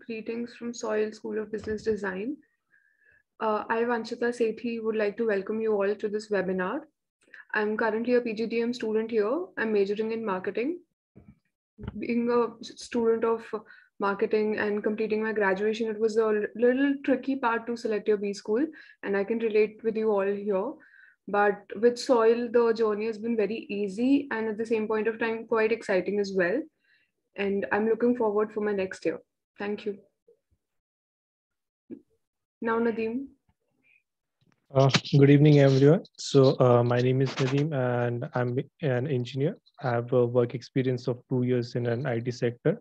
Greetings from Soil School of Business Design. I, Vanshita Sethi, would like to welcome you all to this webinar. I'm currently a PGDM student here. I'm majoring in marketing. Being a student of marketing and completing my graduation, it was a little tricky part to select your B school, and I can relate with you all here. But with Soil, the journey has been very easy and at the same point of time, quite exciting as well. And I'm looking forward for my next year. Thank you. Now, Nadeem. Good evening, everyone. My name is Nadeem, and I'm an engineer. I have a work experience of 2 years in an IT sector,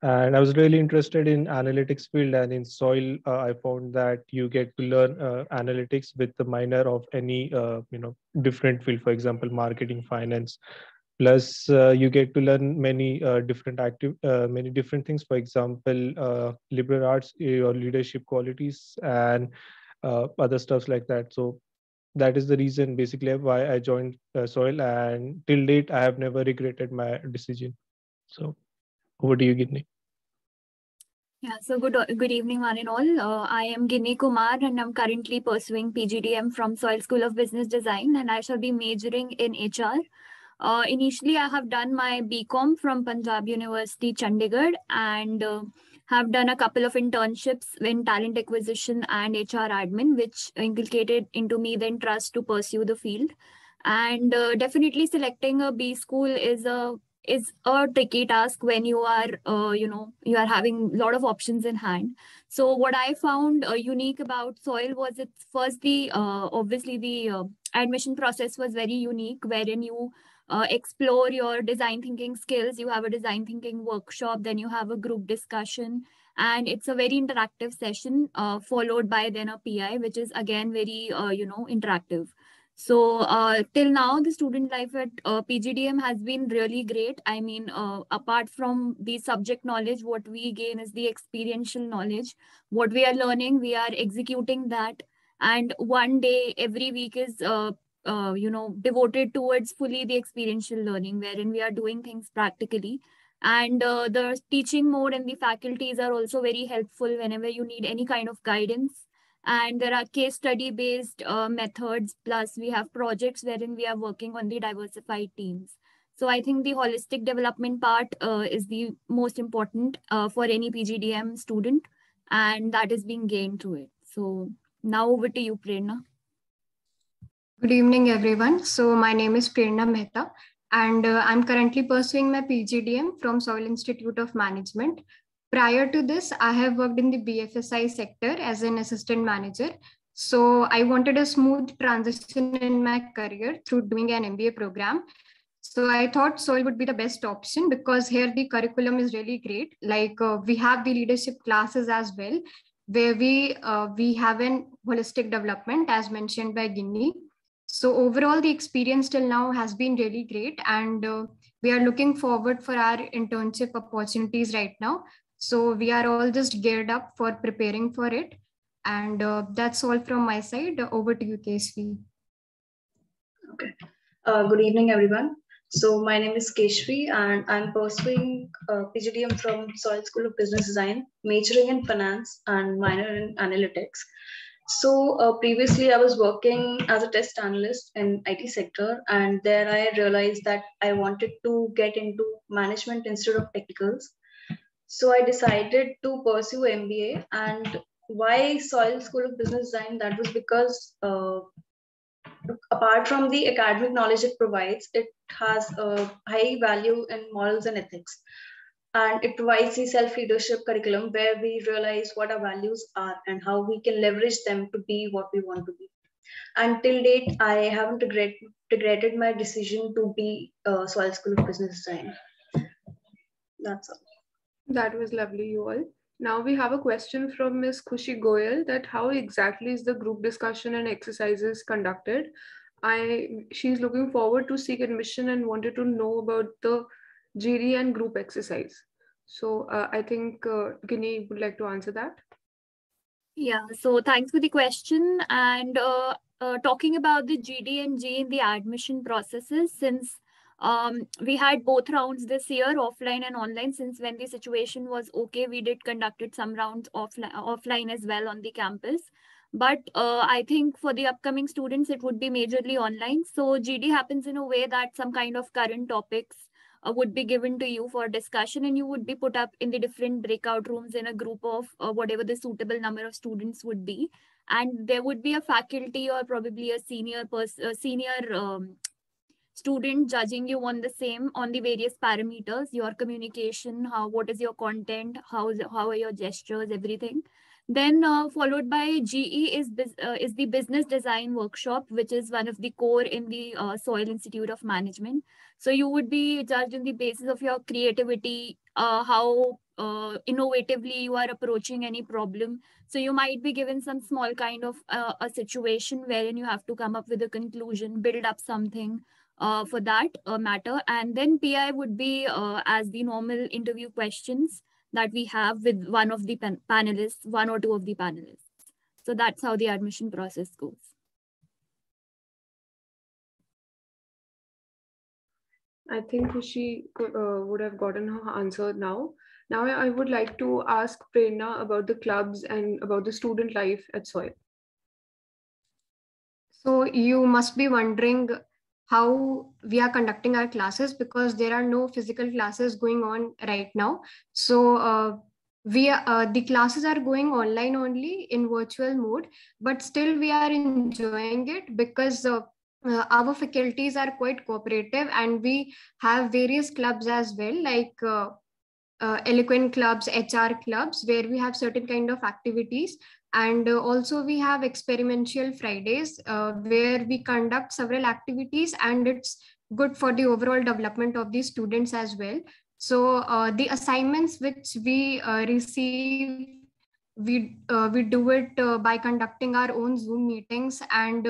and I was really interested in analytics field. And in soil, I found that you get to learn analytics with the minor of any different field. For example, marketing, finance. Plus, you get to learn many different things. For example, liberal arts, your leadership qualities, and other stuffs like that. So that is the reason basically why I joined Soil, and till date I have never regretted my decision. So over to you, Ginny. Yeah, so good evening, one and all. I am Ginny Kumar, and I'm currently pursuing PGDM from Soil School of Business Design, and I shall be majoring in HR. Initially, I have done my BCom from Punjab University, Chandigarh, and have done a couple of internships in talent acquisition and HR admin, which inculcated into me the interest to pursue the field. And definitely selecting a B school is a tricky task when you are you are having a lot of options in hand. So what I found unique about Soil was it's firstly obviously the admission process was very unique, wherein you explore your design thinking skills. You have a design thinking workshop, then you have a group discussion, and it's a very interactive session followed by then a PI, which is again very interactive. So till now, the student life at PGDM has been really great. I mean, apart from the subject knowledge, what we gain is the experiential knowledge. What we are learning, we are executing that. And one day every week is, devoted towards fully the experiential learning, wherein we are doing things practically. And the teaching mode and the faculties are also very helpful whenever you need any kind of guidance. And there are case study based methods, plus we have projects wherein we are working on the diversified teams. So I think the holistic development part is the most important for any PGDM student, and that is being gained through it. So now over to you, Prerna. Good evening, everyone. So my name is Prerna Mehta, and I'm currently pursuing my PGDM from Soil Institute of Management. Prior to this, I have worked in the BFSI sector as an assistant manager. So I wanted a smooth transition in my career through doing an MBA program. So I thought Soil would be the best option because here the curriculum is really great. Like we have the leadership classes as well, where we have an holistic development as mentioned by Ginny. So overall, the experience till now has been really great, and we are looking forward for our internship opportunities right now. So we are all just geared up for preparing for it. And that's all from my side. Over to you, Keshvi. Okay. Good evening, everyone. So my name is Keshvi, and I'm pursuing PGDM from Soil School of Business Design, majoring in finance and minor in analytics. So previously I was working as a test analyst in IT sector, and there I realized that I wanted to get into management instead of technicals. So I decided to pursue MBA. And why Soil School of Business Design? That was because apart from the academic knowledge it provides, it has a high value in morals and ethics. And it provides the self-leadership curriculum where we realize what our values are and how we can leverage them to be what we want to be. Until date, I haven't regretted my decision to be Soil School of Business Design. That's all. That was lovely, you all. Now we have a question from Ms. Khushi Goyal that how exactly is the group discussion and exercises conducted? She's looking forward to seek admission and wanted to know about the GD and group exercise. So I think Ginny would like to answer that. Yeah, so thanks for the question. And talking about the GD and G in the admission processes, since We had both rounds this year, offline and online. Since when the situation was okay, we did conducted some rounds offline as well on the campus. But I think for the upcoming students, it would be majorly online. So GD happens in a way that some kind of current topics would be given to you for discussion, and you would be put up in the different breakout rooms in a group of whatever the suitable number of students would be. And there would be a faculty or probably a senior student judging you on the various parameters, your communication, what is your content, how are your gestures, everything. Then followed by GE is the business design workshop, which is one of the core in the Soil Institute of Management. So you would be judged on the basis of your creativity, how innovatively you are approaching any problem. So you might be given some small kind of a situation wherein you have to come up with a conclusion, build up something for that matter. And then PI would be as the normal interview questions that we have with one of the panelists, one or two of the panelists. So that's how the admission process goes. I think she would have gotten her answer now. Now I would like to ask Prerna about the clubs and about the student life at SOIL. So you must be wondering how we are conducting our classes, because there are no physical classes going on right now. So the classes are going online only in virtual mode, but still we are enjoying it because our faculties are quite cooperative, and we have various clubs as well, like eloquent clubs, HR clubs, where we have certain kind of activities. And also we have experimental Fridays where we conduct several activities, and it's good for the overall development of the students as well. So the assignments which we receive, we do it by conducting our own Zoom meetings, and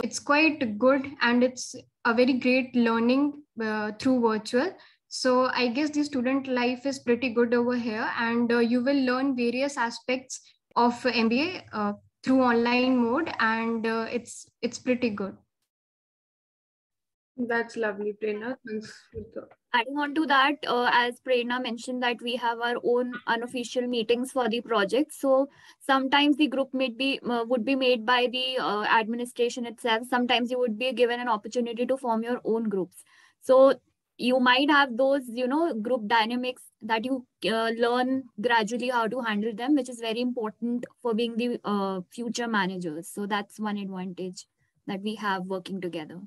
it's quite good, and it's a very great learning through virtual. So I guess the student life is pretty good over here, and you will learn various aspects of MBA through online mode, and it's pretty good. That's lovely, Prerna. Thanks. Adding on to that, as Prerna mentioned, that we have our own unofficial meetings for the project. So sometimes the group would be made by the administration itself. Sometimes you would be given an opportunity to form your own groups. So you might have those, group dynamics that you learn gradually how to handle them, which is very important for being the future managers. So that's one advantage that we have working together.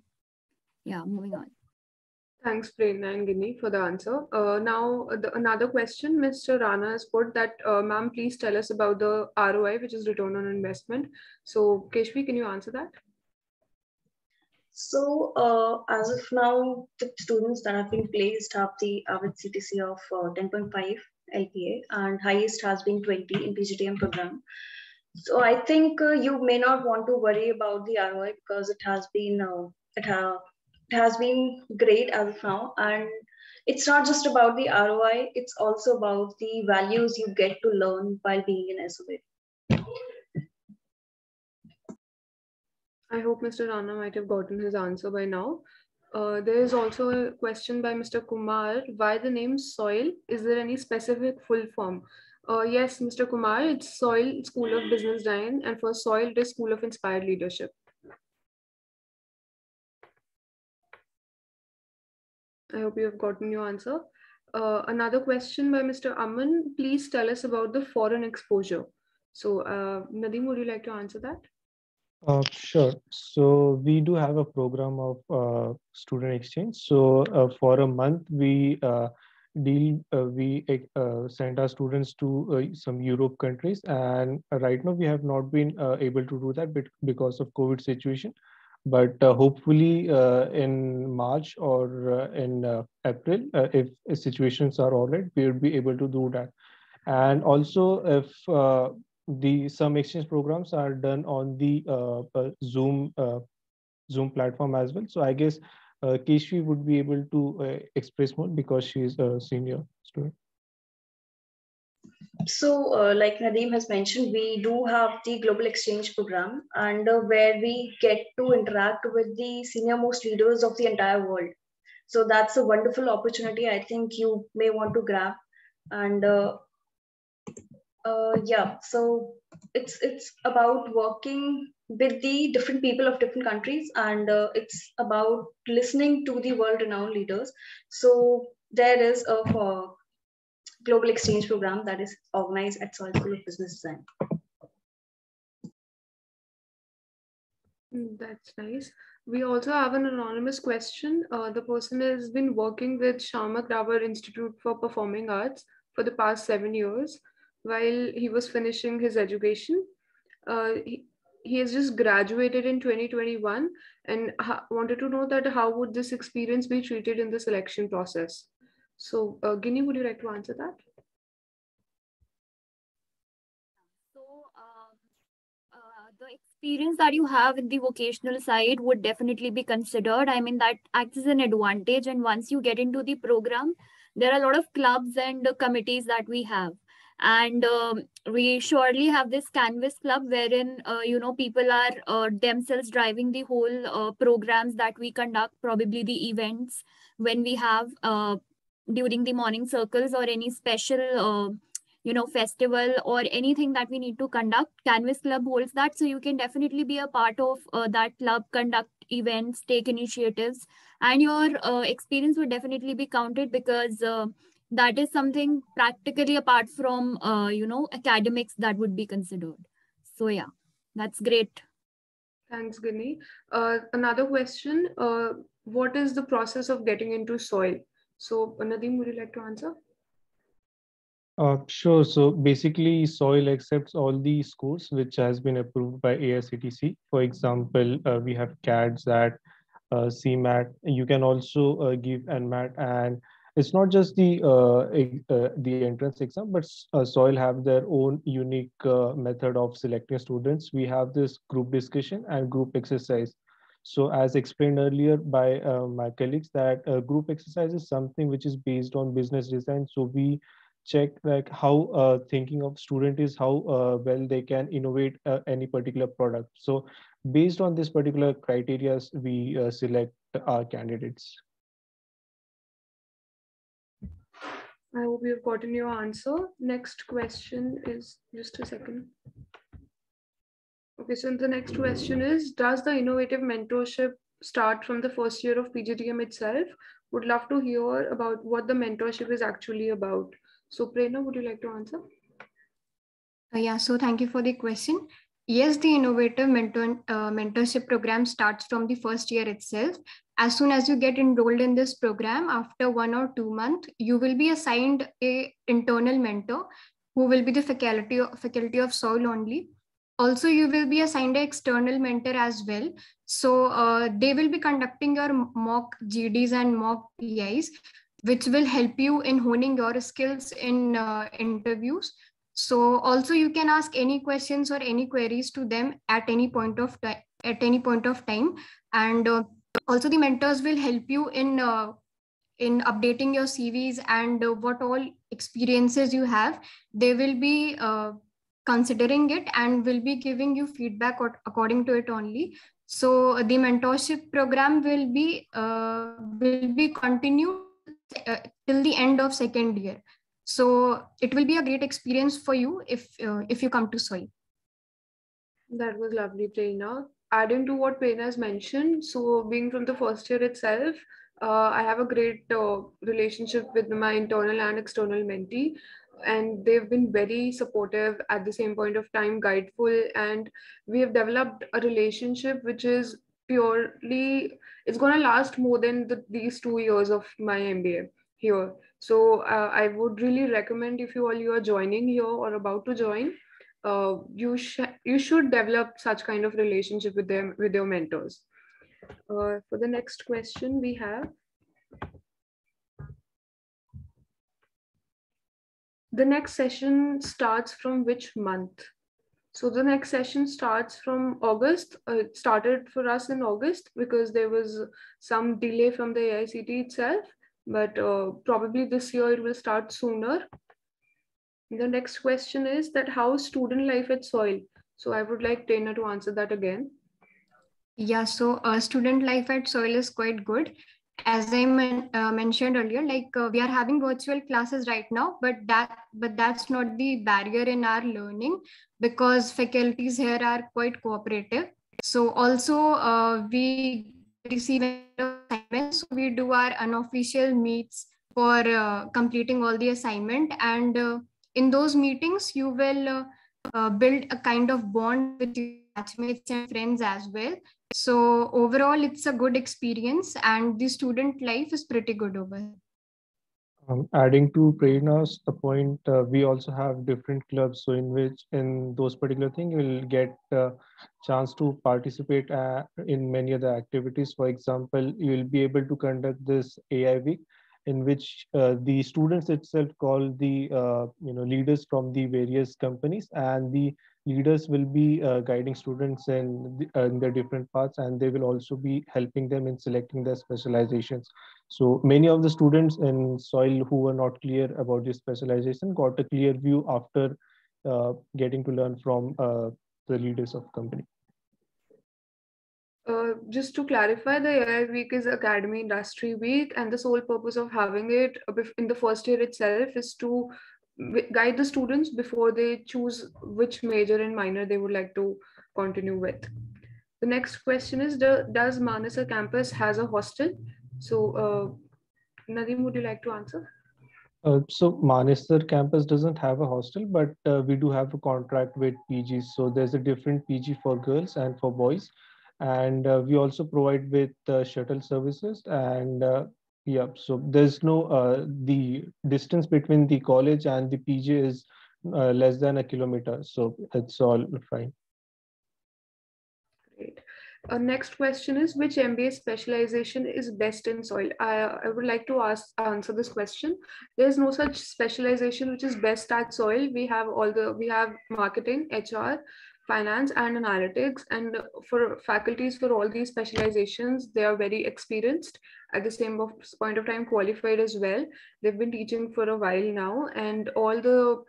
Yeah, moving on. Thanks, Prerna and Ginny, for the answer. Now, another question, Mr. Rana has put that, ma'am, please tell us about the ROI, which is return on investment. So, Keshvi, can you answer that? So, as of now, the students that have been placed have the average CTC of 10.5 LPA, and highest has been 20 in PGDM program. So, I think you may not want to worry about the ROI, because it has been great as of now. And it's not just about the ROI, it's also about the values you get to learn while being in SOA. I hope Mr. Rana might have gotten his answer by now. There is also a question by Mr. Kumar. Why the name SOIL? Is there any specific full form? Yes, Mr. Kumar, it's SOIL School of Business Design, and for SOIL, it is School of Inspired Leadership. I hope you have gotten your answer. Another question by Mr. Aman. Please tell us about the foreign exposure. So, Nadeem, would you like to answer that? Sure. So we do have a program of student exchange. So for a month, we send our students to some Europe countries, and right now we have not been able to do that because of COVID situation. But hopefully in March or in April, if situations are all right, we will be able to do that. And also, if some exchange programs are done on the Zoom platform as well. So I guess Keshvi would be able to express more because she is a senior student. So, like Nadeem has mentioned, we do have the Global Exchange Program, and where we get to interact with the senior most leaders of the entire world. So that's a wonderful opportunity. I think you may want to grab. And yeah, so it's about working with the different people of different countries, and it's about listening to the world-renowned leaders. So there is a global exchange program that is organized at Soil School of Business Design. That's nice. We also have an anonymous question. The person has been working with Shyama Grabar Institute for Performing Arts for the past 7 years while he was finishing his education. He has just graduated in 2021 and wanted to know that how would this experience be treated in the selection process. So, Ginny, would you like to answer that? The experience that you have in the vocational side would definitely be considered. I mean, that acts as an advantage. And once you get into the program, there are a lot of clubs and committees that we have. And we surely have this Canvas Club wherein, people are themselves driving the whole programs that we conduct, probably the events when we have during the morning circles or any special festival or anything that we need to conduct. Canvas Club holds that, so you can definitely be a part of that club, conduct events, take initiatives, and your experience would definitely be counted, because that is something practically apart from academics that would be considered. So yeah, that's great. Thanks, Ginny. Another question, what is the process of getting into soil? So Nadeem, would you like to answer? Sure. So basically, Soil accepts all the scores which has been approved by AICTC. For example, we have CAT, SAT, CMAT. You can also give NMAT, and it's not just the entrance exam, but Soil have their own unique method of selecting students. We have this group discussion and group exercise. So as explained earlier by my colleagues, that group exercise is something which is based on business design. So we check like how thinking of student is, how well they can innovate any particular product. So based on this particular criteria, we select our candidates. I hope you've gotten your answer. Next question is, just a second. Okay, so the next question is, does the innovative mentorship start from the first year of PGDM itself? Would love to hear about what the mentorship is actually about. So Prerna, would you like to answer? Yeah, so thank you for the question. Yes, the innovative mentorship program starts from the first year itself. As soon as you get enrolled in this program, after 1 or 2 months, you will be assigned an internal mentor who will be the faculty of soil only. Also, you will be assigned an external mentor as well. So they will be conducting your mock GDs and mock PIs, which will help you in honing your skills in interviews. So also you can ask any questions or any queries to them at any point of time. And also the mentors will help you in updating your CVs and what all experiences you have. They will be considering it and will be giving you feedback according to it only. So the mentorship program will be continued till the end of second year. So it will be a great experience for you if you come to Soil. That was lovely, Prerna. Adding to what Prerna has mentioned, so being from the first year itself, I have a great relationship with my internal and external mentee, and they've been very supportive, at the same point of time guideful, and we have developed a relationship which is purely, it's going to last more than these 2 years of my MBA here. So I would really recommend, if you are joining here or about to join, you should develop such kind of relationship with them, with your mentors. For the next question we have, the next session starts from which month? So the next session starts from August. It started for us in August because there was some delay from the AICT itself, but probably this year it will start sooner. The next question is that how is student life at Soil? So I would like Prerna to answer that again. Yeah, so student life at Soil is quite good. as I mentioned earlier, like we are having virtual classes right now, but that's not the barrier in our learning, because faculties here are quite cooperative. So also we receive assignments. So we do our unofficial meets for completing all the assignment, and in those meetings you will build a kind of bond with your batchmates and friends as well. So overall, it's a good experience, and the student life is pretty good over here. Adding to Prerna's point, we also have different clubs. So in those particular things, you will get a chance to participate in many other activities. For example, you will be able to conduct this AI week, in which the students itself call the leaders from the various companies, and the leaders will be guiding students in their different paths, and they will also be helping them in selecting their specializations. So many of the students in soil who were not clear about this specialization got a clear view after getting to learn from the leaders of company. Just to clarify, the AI week is Academy Industry Week, and the sole purpose of having it in the first year itself is to guide the students before they choose which major and minor they would like to continue with. The next question is, does Manasa campus has a hostel? So, Nadeem, would you like to answer? So Manesar campus doesn't have a hostel, but we do have a contract with PGs. So there's a different PG for girls and for boys. And we also provide with shuttle services. And yeah, so there's no, the distance between the college and the PG is less than a kilometer. So it's all fine. Great. Next question is, which MBA specialization is best in soil? I would like to answer this question. There's no such specialization which is best at soil. We have marketing, HR, finance, and analytics. And for faculties for all these specializations, they are very experienced, at the same point of time qualified as well. They've been teaching for a while now, and all the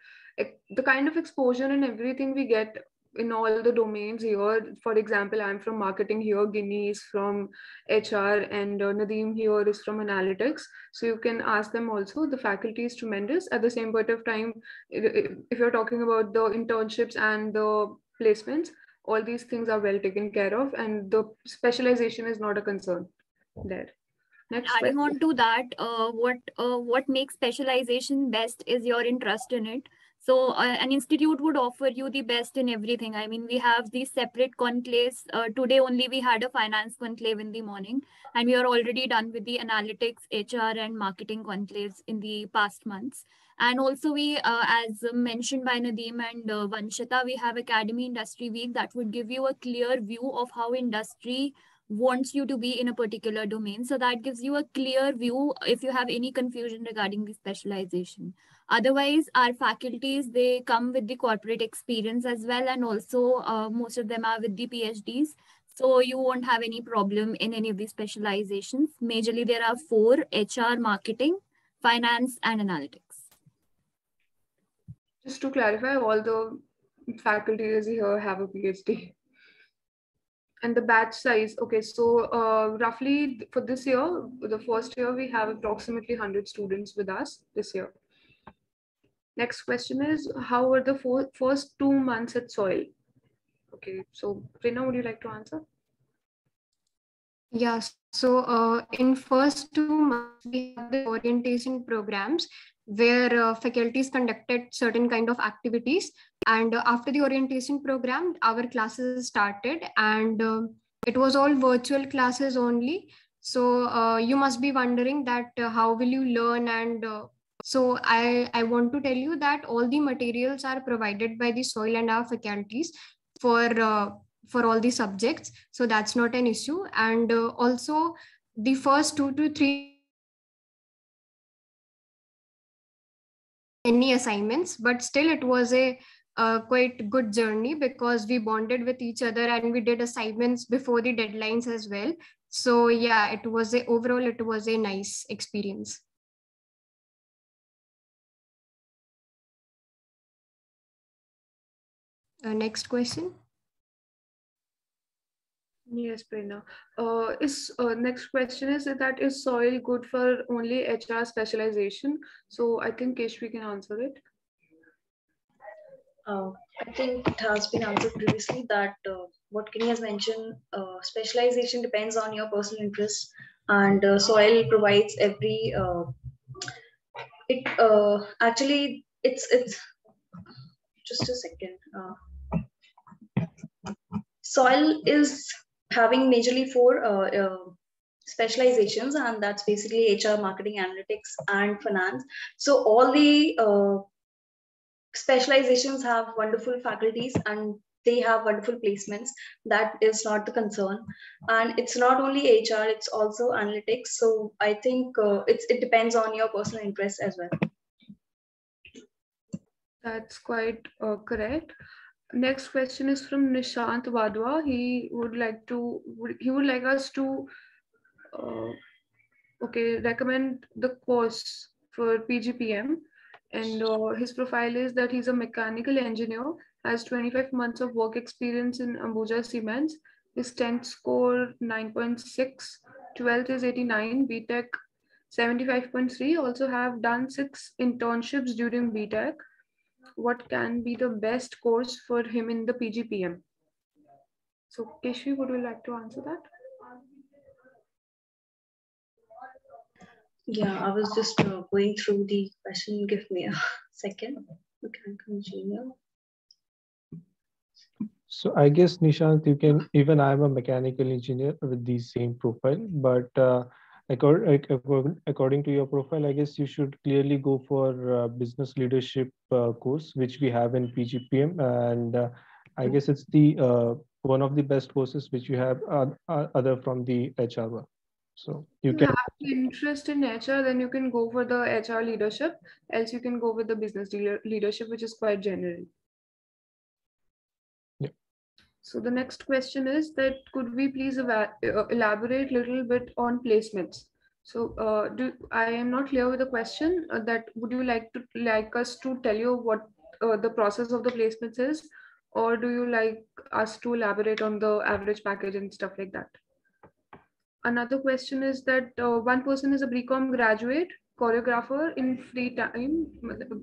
kind of exposure and everything we get in all the domains here. For example, I'm from marketing here, Guinea is from HR, and Nadeem here is from analytics. So you can ask them also. The faculty is tremendous. At the same point of time, if you're talking about the internships and the placements, all these things are well taken care of, and the specialization is not a concern there. Next Adding question. on to that, what makes specialization best is your interest in it. So an institute would offer you the best in everything. I mean, we have these separate conclaves. Today only we had a finance conclave in the morning, and we are already done with the analytics, HR, and marketing conclaves in the past months. And also we, as mentioned by Nadeem and Vanshita, we have Academy Industry Week that would give you a clear view of how industry wants you to be in a particular domain. So that gives you a clear view if you have any confusion regarding the specialization. Otherwise, our faculties, they come with the corporate experience as well, and also most of them are with the PhDs. So you won't have any problem in any of these specializations. Majorly, there are 4: HR, marketing, finance, and analytics. Just to clarify, all the faculties here have a PhD. And the batch size, okay, so roughly for this year, the first year, we have approximately 100 students with us this year. Next question is, how were the first 2 months at soil? Okay, so Prerna, would you like to answer? Yeah, so in first 2 months, we have the orientation programs where faculties conducted certain kind of activities. And after the orientation program, our classes started, and it was all virtual classes only. So you must be wondering that how will you learn? And so I want to tell you that all the materials are provided by the soil and our faculties for all the subjects, so that's not an issue. And also the first 2 to 3 any assignments, but still it was a quite good journey, because we bonded with each other and we did assignments before the deadlines as well. So yeah, overall it was a nice experience. Next question. Yes, Prerna. Next question is that is soil good for only HR specialization? So I think Keshvi can answer it. I think it has been answered previously that what Kenny has mentioned, specialization depends on your personal interests, and soil provides every. It actually it's just a second. Soil is having majorly four specializations, and that's basically HR, marketing, analytics, and finance. So all the specializations have wonderful faculties and they have wonderful placements. That is not the concern, and it's not only HR, it's also analytics. So I think it depends on your personal interest as well. That's quite correct. Next question is from Nishant Wadwa. He would like us to recommend the course for PGPM, and his profile is that he's a mechanical engineer, has 25 months of work experience in Ambuja Siemens. His 10th score 9.6, 12th is 89, BTech 75.3. Also have done 6 internships during BTech. What can be the best course for him in the PGPM? So Keshvi, would you like to answer that? Yeah, I was just going through the question. Give me a second. Mechanical engineer. So I guess, Nishant, you can, even I'm a mechanical engineer with the same profile, but according to your profile, I guess you should clearly go for business leadership course, which we have in PGPM. And I guess it's the one of the best courses which you have other from the HR one. So you can have interest in HR, then you can go for the HR leadership, else you can go with the business leadership, which is quite general. Yeah. So the next question is that could we please elaborate a little bit on placements? So I am not clear with the question that would you like us to tell you what the process of the placements is, or do you like us to elaborate on the average package and stuff like that? Another question is that one person is a BCom graduate, choreographer in free time,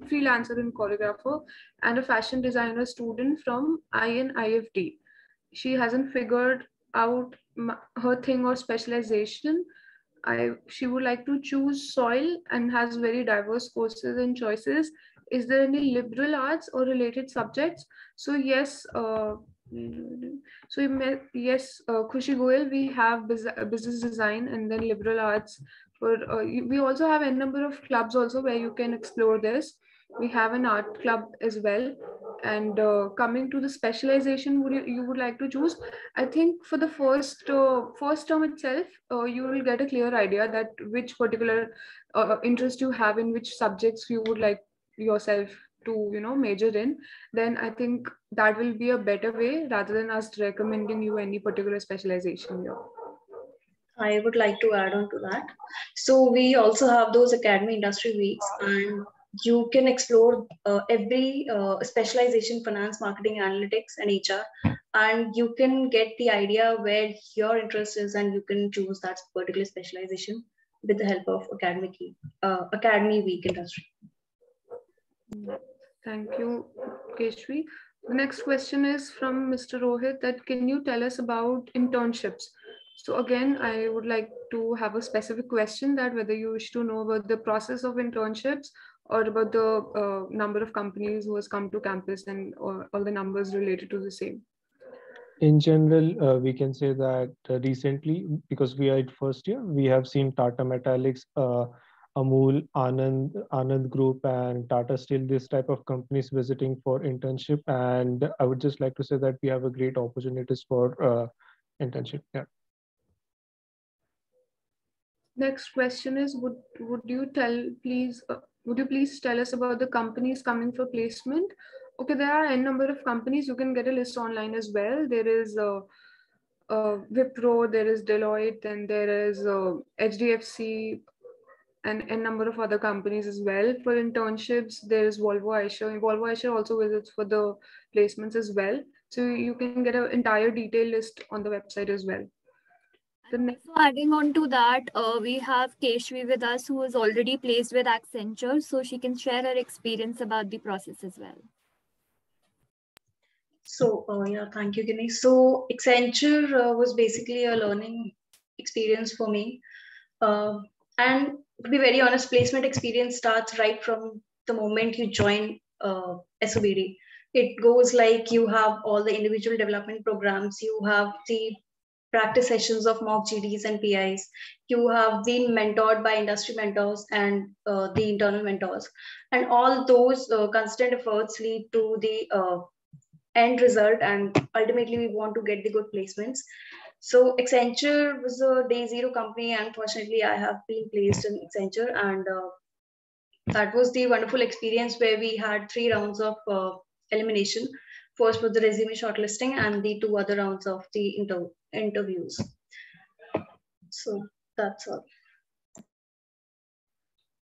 freelancer and choreographer, and a fashion designer student from INIFD. She hasn't figured out her thing or specialization. She would like to choose soil and has very diverse courses and choices. Is there any liberal arts or related subjects? So yes, yes, Khushi Goyal, we have business design and then liberal arts. We also have a number of clubs also where you can explore this. We have an art club as well. And coming to the specialization, you would like to choose? I think for the first term itself, you will get a clear idea that which particular interest you have in which subjects you would like yourself to major in. Then I think that will be a better way rather than us recommending you any particular specialization here. I would like to add on to that. So we also have those academy industry weeks, and you can explore every specialization: finance, marketing, analytics, and HR, and you can get the idea where your interest is, and you can choose that particular specialization with the help of academy week industry. Thank you, Keshvi. The next question is from Mr. Rohit that can you tell us about internships? So again, I would like to have a specific question that whether you wish to know about the process of internships or about the number of companies who has come to campus and all the numbers related to the same. In general, we can say that recently, because we are at first year, we have seen Tata Metallics, Amul, Anand Group, and Tata Steel, this type of companies visiting for internship. And I would just like to say that we have a great opportunities for internship. Yeah. Next question is, would you please tell us about the companies coming for placement? Okay, there are a number of companies. You can get a list online as well. There is Wipro, there is Deloitte, and there is HDFC, and a number of other companies as well. For internships, there is Volvo Eicher. Volvo Eicher also visits for the placements as well. So you can get an entire detailed list on the website as well. So adding on to that, we have Keshvi with us, who is already placed with Accenture, so she can share her experience about the process as well. So yeah, thank you, Ginny. So Accenture was basically a learning experience for me. And to be very honest, placement experience starts right from the moment you join SOBD. It goes like you have all the individual development programs, you have the practice sessions of mock GDs and PIs. You have been mentored by industry mentors and the internal mentors. And all those constant efforts lead to the end result, and ultimately we want to get the good placements. So Accenture was a day zero company, and fortunately I have been placed in Accenture, and that was the wonderful experience where we had 3 rounds of elimination. First was the resume shortlisting and the 2 other rounds of the interviews. So that's all.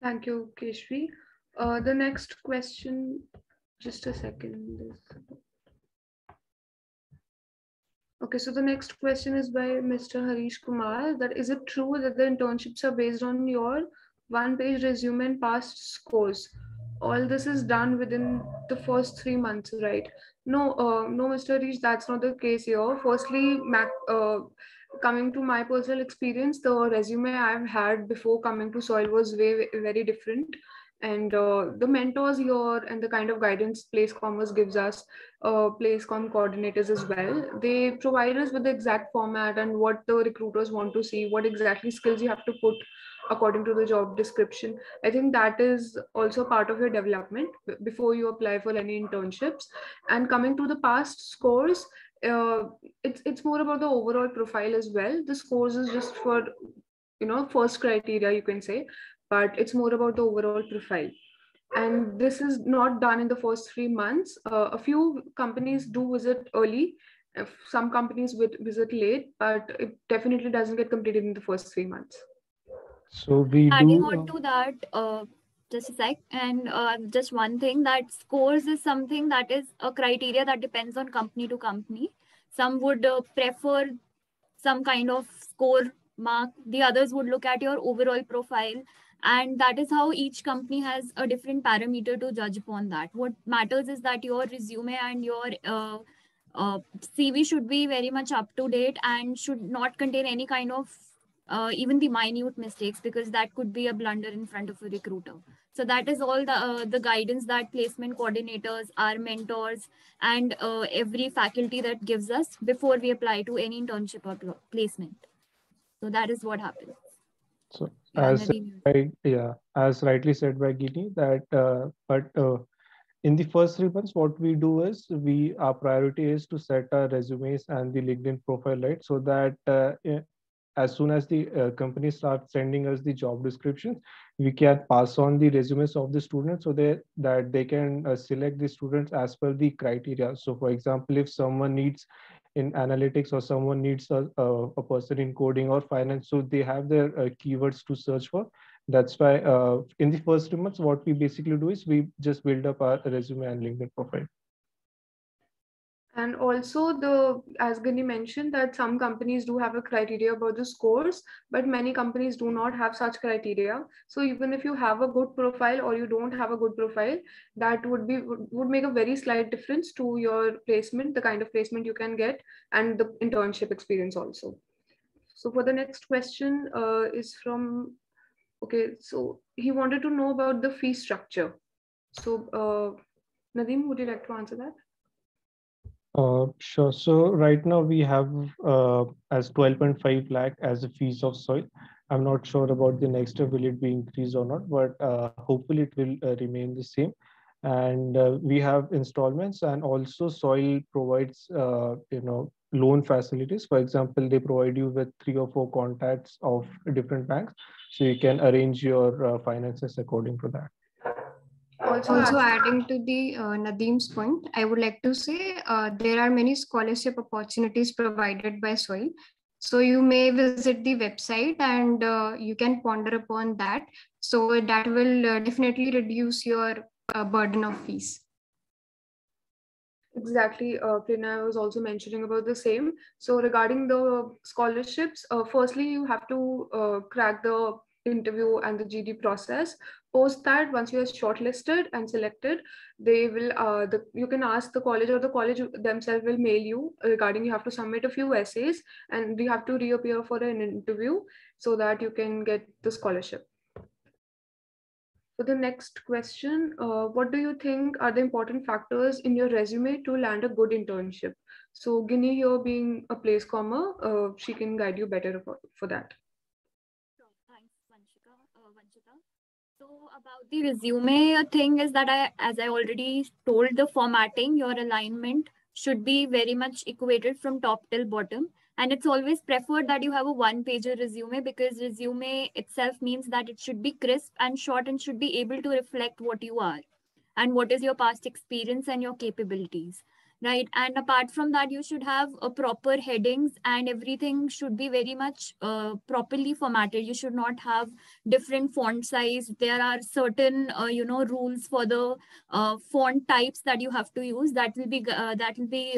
Thank you, Keshvi. The next question, just a second. Okay, so the next question is by Mr. Harish Kumar. That is it true that the internships are based on your one-page resume and past scores? All this is done within the first 3 months, right? No, no, Mr. Harish, that's not the case here. Firstly, coming to my personal experience, the resume I've had before coming to Soil was very different. And the mentors here and the kind of guidance Place Commerce gives us, PlaceCom coordinators as well, they provide us with the exact format and what the recruiters want to see, what exactly skills you have to put according to the job description. I think that is also part of your development before you apply for any internships. And coming to the past scores, it's more about the overall profile as well. The scores is just for, first criteria, you can say, but it's more about the overall profile. And this is not done in the first 3 months. A few companies do visit early. Some companies visit late, but it definitely doesn't get completed in the first 3 months. So we Adding do. on to that, just a sec, and just one thing, that scores is something that is a criteria that depends on company to company. Some would prefer some kind of score mark. The others would look at your overall profile. And that is how each company has a different parameter to judge upon that. What matters is that your resume and your CV should be very much up to date and should not contain any kind of even the minute mistakes, because that could be a blunder in front of a recruiter. So that is all the guidance that placement coordinators, our mentors, and every faculty that gives us before we apply to any internship or placement. So that is what happens. So as rightly said by Gini, that in the first 3 months, what we do is our priority is to set our resumes and the LinkedIn profile right, so that as soon as the company starts sending us the job descriptions, we can pass on the resumes of the students so that they can select the students as per the criteria. So for example, if someone needs in analytics or someone needs a person in coding or finance, so they have their keywords to search for. That's why in the first 2 months, what we basically do is we just build up our resume and LinkedIn profile. And also, as Gani mentioned, that some companies do have a criteria about the scores, but many companies do not have such criteria. So even if you have a good profile or you don't have a good profile, that would make a very slight difference to your placement, the kind of placement you can get, and the internship experience also. So for the next question is from, okay, so he wanted to know about the fee structure. So Nadeem, would you like to answer that? Sure. So right now we have as 12.5 lakh as the fees of Soil. I'm not sure about the next year, will it be increased or not, but hopefully it will remain the same. And we have installments, and also Soil provides, loan facilities. For example, they provide you with 3 or 4 contacts of different banks, so you can arrange your finances according to that. Also adding to the Nadeem's point, I would like to say there are many scholarship opportunities provided by Soil. So you may visit the website and you can ponder upon that. So that will definitely reduce your burden of fees. Exactly, Prerna was also mentioning about the same. So regarding the scholarships, firstly, you have to crack the interview and the GD process. Post that, once you are shortlisted and selected, they will you can ask the college, or the college themselves will mail you regarding you have to submit a few essays and you have to reappear for an interview so that you can get the scholarship. For the next question, what do you think are the important factors in your resume to land a good internship? So Guinea here being a place comma, she can guide you better for that. Thanks, Vanshika. So about the resume thing is that as I already told, the formatting, your alignment should be very much equated from top till bottom. And it's always preferred that you have a one-pager resume, because resume itself means that it should be crisp and short and should be able to reflect what you are and what is your past experience and your capabilities, right? And apart from that, you should have a proper headings, and everything should be very much properly formatted. You should not have different font size. There are certain rules for the font types that you have to use, that will be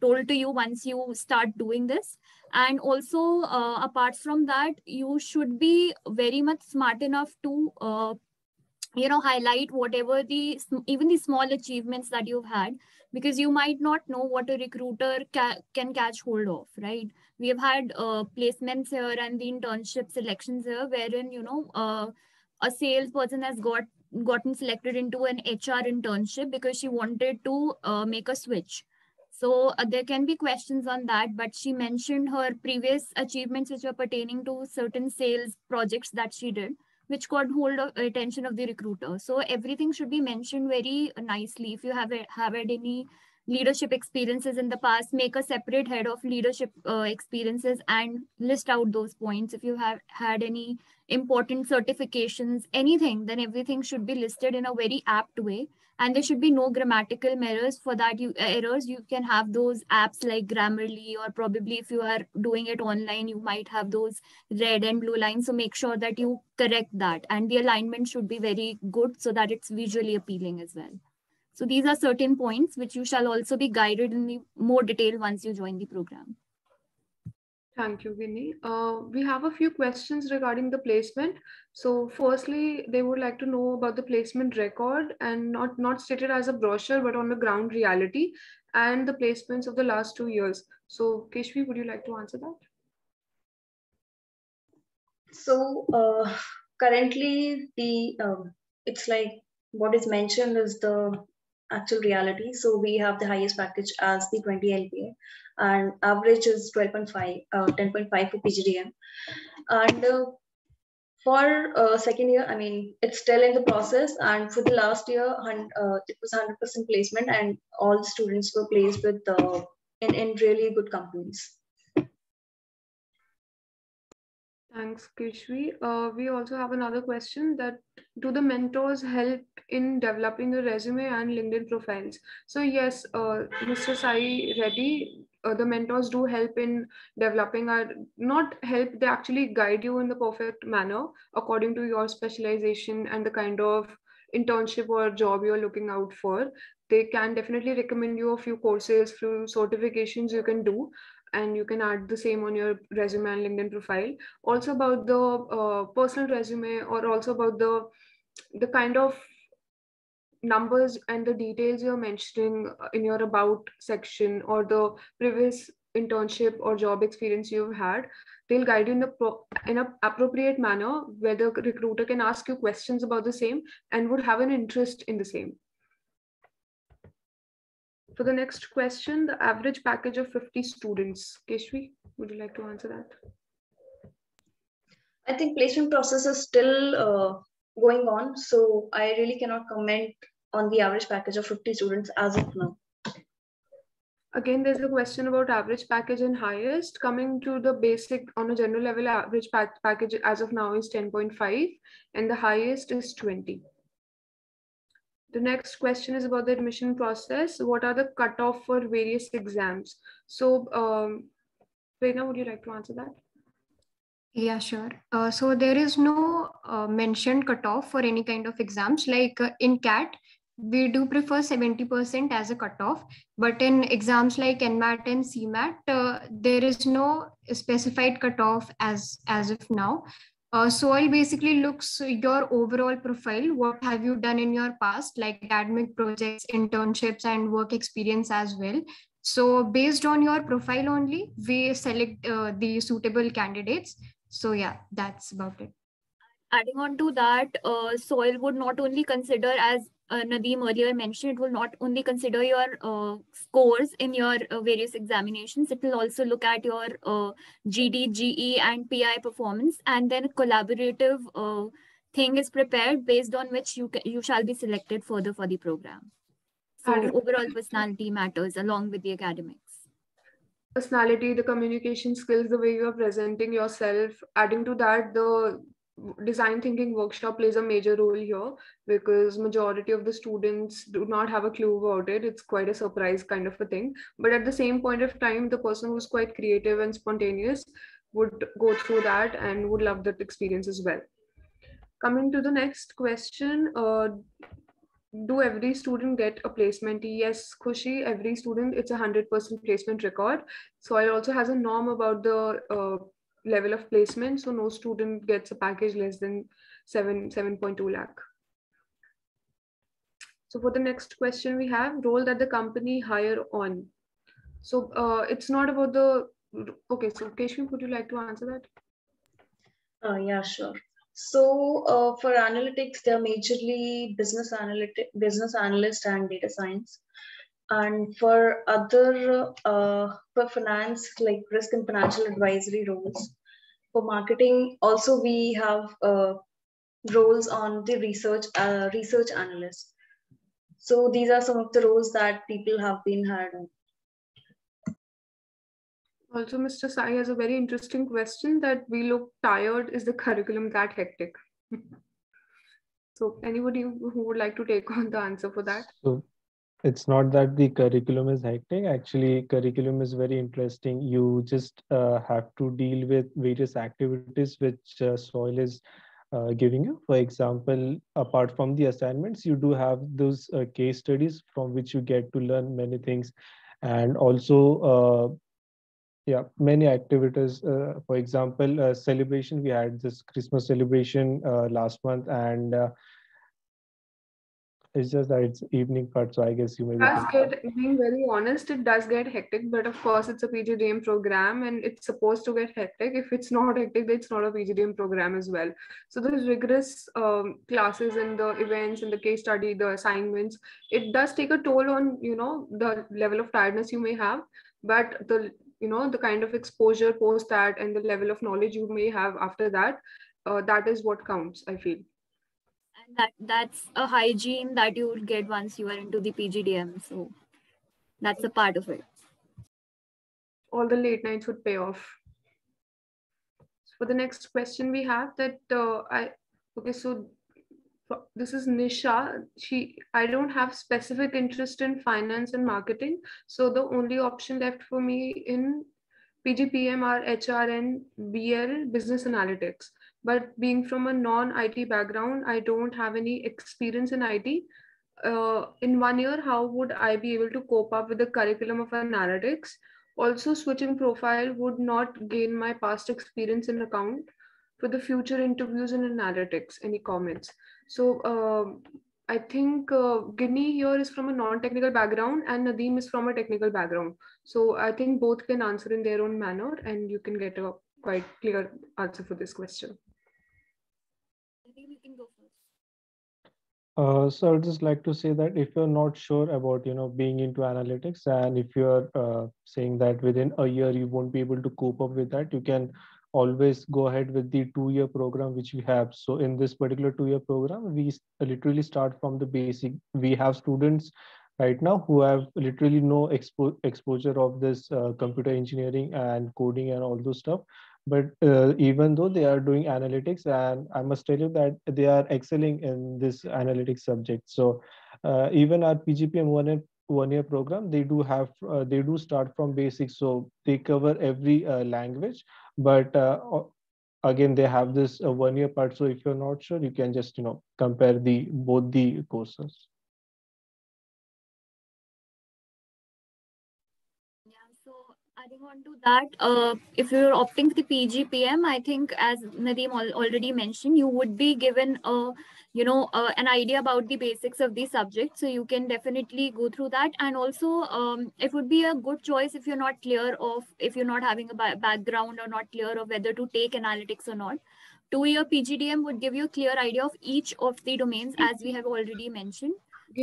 told to you once you start doing this. And also, apart from that, you should be very much smart enough to highlight whatever even the small achievements that you've had, because you might not know what a recruiter can catch hold of, right? We have had placements here and the internship selections here, wherein a salesperson has gotten selected into an HR internship because she wanted to make a switch. So there can be questions on that, but she mentioned her previous achievements which were pertaining to certain sales projects that she did, which got hold of attention of the recruiter. So everything should be mentioned very nicely. If you have had any leadership experiences in the past, make a separate head of leadership experiences and list out those points. If you have had any important certifications, anything, then everything should be listed in a very apt way. And there should be no grammatical errors. For that, you can have those apps like Grammarly, or probably if you are doing it online, you might have those red and blue lines. So make sure that you correct that, and the alignment should be very good so that it's visually appealing as well. So these are certain points which you shall also be guided in the more detail once you join the program. Thank you, Vinny. We have a few questions regarding the placement. So firstly, they would like to know about the placement record, and not stated as a brochure, but on the ground reality and the placements of the last 2 years. So Keshvi, would you like to answer that? So currently it's like what is mentioned is the actual reality. So we have the highest package as the 20 LPA, and average is 12.5, 10.5 for PGDM. And for second year, I mean, it's still in the process. And for the last year, it was 100% placement, and all students were placed with in really good companies. Thanks, Keshvi. We also have another question, that do the mentors help in developing a resume and LinkedIn profiles? So yes, Mr. Sai Reddy, the mentors do help in developing not help, they actually guide you in the perfect manner according to your specialization and the kind of internship or job you're looking out for. They can definitely recommend you a few courses, few certifications you can do, and you can add the same on your resume and LinkedIn profile. Also about the personal resume, or also about the kind of numbers and the details you're mentioning in your about section, or the previous internship or job experience you've had. They'll guide you in an appropriate manner, where the recruiter can ask you questions about the same and would have an interest in the same. For the next question, the average package of 50 students. Keshvi, would you like to answer that? I think placement process is still going on, so I really cannot comment on the average package of 50 students as of now. Again, there's a question about average package and highest. Coming to the basic, on a general level, average package as of now is 10.5, and the highest is 20. The next question is about the admission process. What are the cutoff for various exams? So, Prerna, would you like to answer that? Yeah, sure. So there is no mentioned cutoff for any kind of exams. Like in CAT, we do prefer 70% as a cutoff, but in exams like NMAT and CMAT, there is no specified cutoff as of now. SOIL basically looks your overall profile. What have you done in your past, like academic projects, internships, and work experience as well. So based on your profile only, we select the suitable candidates. So yeah, that's about it. Adding on to that, soil would not only consider, as Nadeem earlier mentioned, it will not only consider your scores in your various examinations, it will also look at your GD, GE, and PI performance, and then a collaborative thing is prepared based on which you shall be selected further for the program. So overall personality matters along with the academics. Personality, the communication skills, the way you are presenting yourself. Adding to that, the design thinking workshop plays a major role here because majority of the students do not have a clue about it. It's quite a surprise kind of a thing. But at the same point of time, the person who's quite creative and spontaneous would go through that and would love that experience as well. Coming to the next question, do every student get a placement? Yes, Khushi, every student, it's 100% placement record. So I also has a norm about the level of placement. So no student gets a package less than 7.2 lakh. So for the next question we have, role that the company hire on. So it's not about the, okay, so Keshvi, would you like to answer that? Yeah, sure. So for analytics, they're majorly business analyst and data science. And for other, for finance, like risk and financial advisory roles. For marketing, also we have roles on the research analyst. So these are some of the roles that people have been hired on. Also, Mr. Sai has a very interesting question that we look tired. Is the curriculum that hectic? So anybody who would like to take on the answer for that? So it's not that the curriculum is hectic. Actually, curriculum is very interesting. You just have to deal with various activities which soil is giving you. For example, apart from the assignments, you do have those case studies from which you get to learn many things. And also, yeah, many activities. For example, celebration. We had this Christmas celebration last month, and it's just that it's evening part, so I guess you may be. Being very honest, it does get hectic, but of course it's a PGDM program and it's supposed to get hectic. If it's not hectic, it's not a PGDM program as well. So the rigorous classes and the events and the case study, the assignments, it does take a toll on, the level of tiredness you may have, but the kind of exposure post that and the level of knowledge you may have after that, that is what counts, I feel. And that's a hygiene that you would get once you are into the PGDM. So that's a part of it. All the late nights would pay off. For the next question we have that so this is Nisha. I don't have specific interest in finance and marketing. So the only option left for me in PGPM are HR and BL business analytics. But being from a non-IT background, I don't have any experience in IT. In 1 year, how would I be able to cope up with the curriculum of analytics? Also, switching profile would not gain my past experience in account for the future interviews in analytics. Any comments? So I think Ginny here is from a non-technical background and Nadeem is from a technical background. So I think both can answer in their own manner and you can get a quite clear answer for this question. Nadeem, you can go first. So I'd just like to say that if you're not sure about, being into analytics, and if you're saying that within a year you won't be able to cope up with that, you can always go ahead with the 2-year program which we have. So in this particular 2-year program, we literally start from the basic. We have students right now who have literally no exposure of this computer engineering and coding and all those stuff. But even though they are doing analytics, and I must tell you that they are excelling in this analytics subject. So even our PGPM 1-year program, they do start from basics. So they cover every language, but again, they have this 1 year part. So if you're not sure, you can just, compare both the courses. Yeah, so adding on to that, if you're opting for the PGPM, I think as Nadeem already mentioned, you would be given an idea about the basics of the subject. So you can definitely go through that. And also, it would be a good choice if you're not clear of, if you're not having a background or not clear of whether to take analytics or not. 2-year PGDM would give you a clear idea of each of the domains, as we have already mentioned.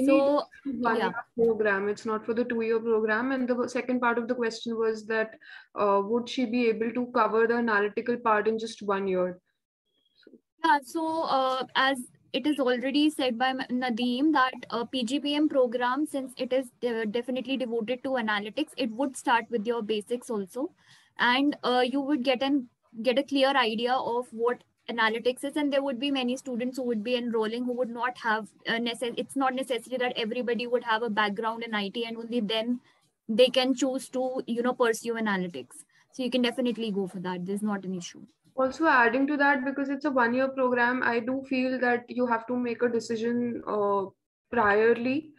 So, one-year program. It's not for the 2-year program. And the second part of the question was that would she be able to cover the analytical part in just 1 year? Yeah, so as it is already said by Nadeem that a PGPM program, since it is definitely devoted to analytics, it would start with your basics also, and you would get a clear idea of what analytics is, and there would be many students who would be enrolling who would not have it's not necessary that everybody would have a background in IT, and only then they can choose to pursue analytics. So you can definitely go for that. There's not an issue. Also adding to that, because it's a 1-year program, I do feel that you have to make a decision priorly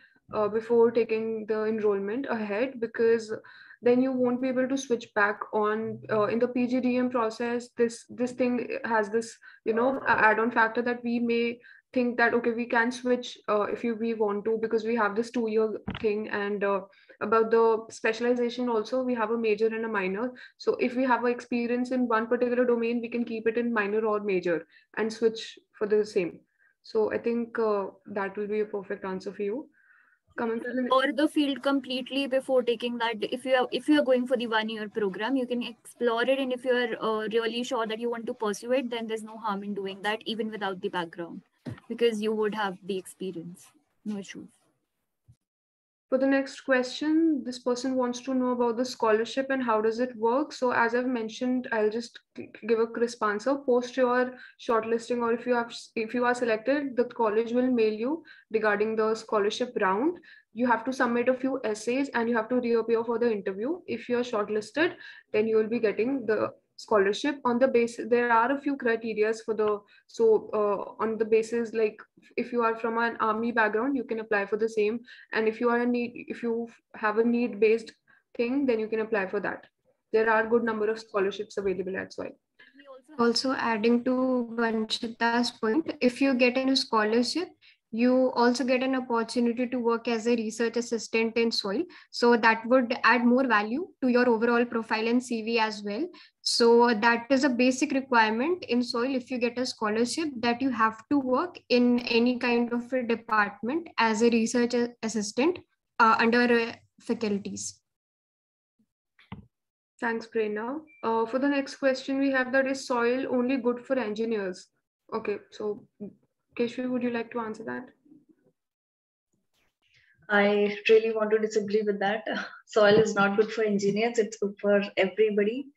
before taking the enrollment ahead, because then you won't be able to switch back on in the PGDM process. This thing has this add-on factor that we may think that okay, we can switch if we want to, because we have this 2-year thing. And about the specialization also, we have a major and a minor. So if we have an experience in one particular domain, we can keep it in minor or major and switch for the same. So I think that will be a perfect answer for you. Coming to the field completely before taking that. If you are going for the 1-year program, you can explore it, and if you are really sure that you want to pursue it, then there's no harm in doing that, even without the background, because you would have the experience. No issues. For the next question, this person wants to know about the scholarship and how does it work. So as I've mentioned, I'll just give a crisp answer. Post your shortlisting, or if you are selected, the college will mail you regarding the scholarship round. You have to submit a few essays and you have to reappear for the interview. If you're shortlisted, then you will be getting the scholarship. On the basis, there are a few criteria for the, on the basis, like if you are from an army background, you can apply for the same. And if you have a need based thing, then you can apply for that. There are good number of scholarships available as well. Also adding to Vanshita's point, if you get a scholarship, you also get an opportunity to work as a research assistant in soil. So that would add more value to your overall profile and CV as well. So that is a basic requirement in soil. If you get a scholarship, that you have to work in any kind of a department as a research assistant under faculties. Thanks, Prerna. For the next question we have, that is soil only good for engineers? Okay, so Keshvi, would you like to answer that? I really want to disagree with that. Soil is not good for engineers, it's good for everybody.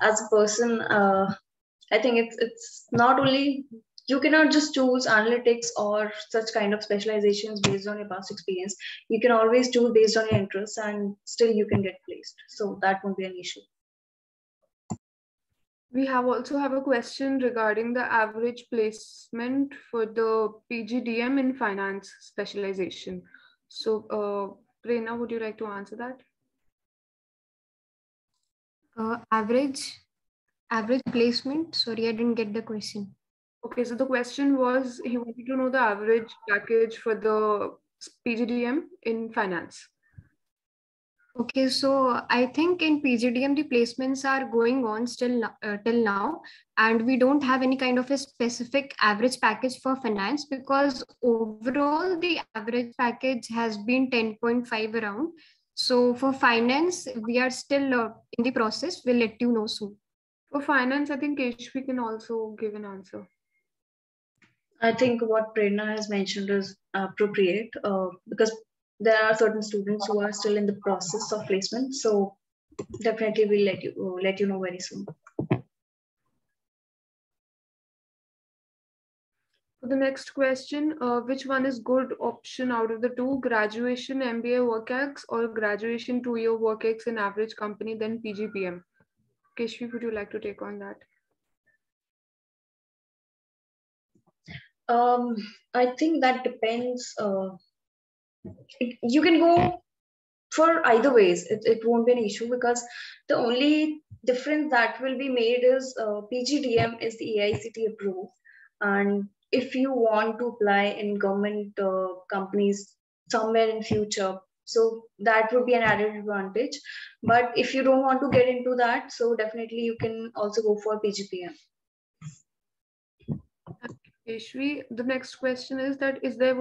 As a person, I think it's not only, you cannot just choose analytics or such kind of specializations based on your past experience. You can always choose based on your interests, and still you can get placed. So that won't be an issue. We also have a question regarding the average placement for the PGDM in finance specialization. So, Prerna, would you like to answer that? Average placement? Sorry, I didn't get the question. Okay, so the question was, he wanted to know the average package for the PGDM in finance. Okay, so I think in PGDM, the placements are going on still till now, and we don't have any kind of a specific average package for finance, because overall the average package has been 10.5 around. So for finance, we are still in the process. We'll let you know soon. For finance, I think Keshvi can also give an answer. I think what Prerna has mentioned is appropriate because there are certain students who are still in the process of placement. So definitely we'll let you know very soon. For the next question, which one is good option out of the two, graduation MBA WorkX or graduation 2-year WorkX in average company, then PGPM? Keshvi, would you like to take on that? I think that depends. You can go for either ways. It won't be an issue, because the only difference that will be made is PGDM is the AICTE approved, and if you want to apply in government companies somewhere in future, so that would be an added advantage. But if you don't want to get into that, so definitely you can also go for PGPM. Shri, the next question is that is there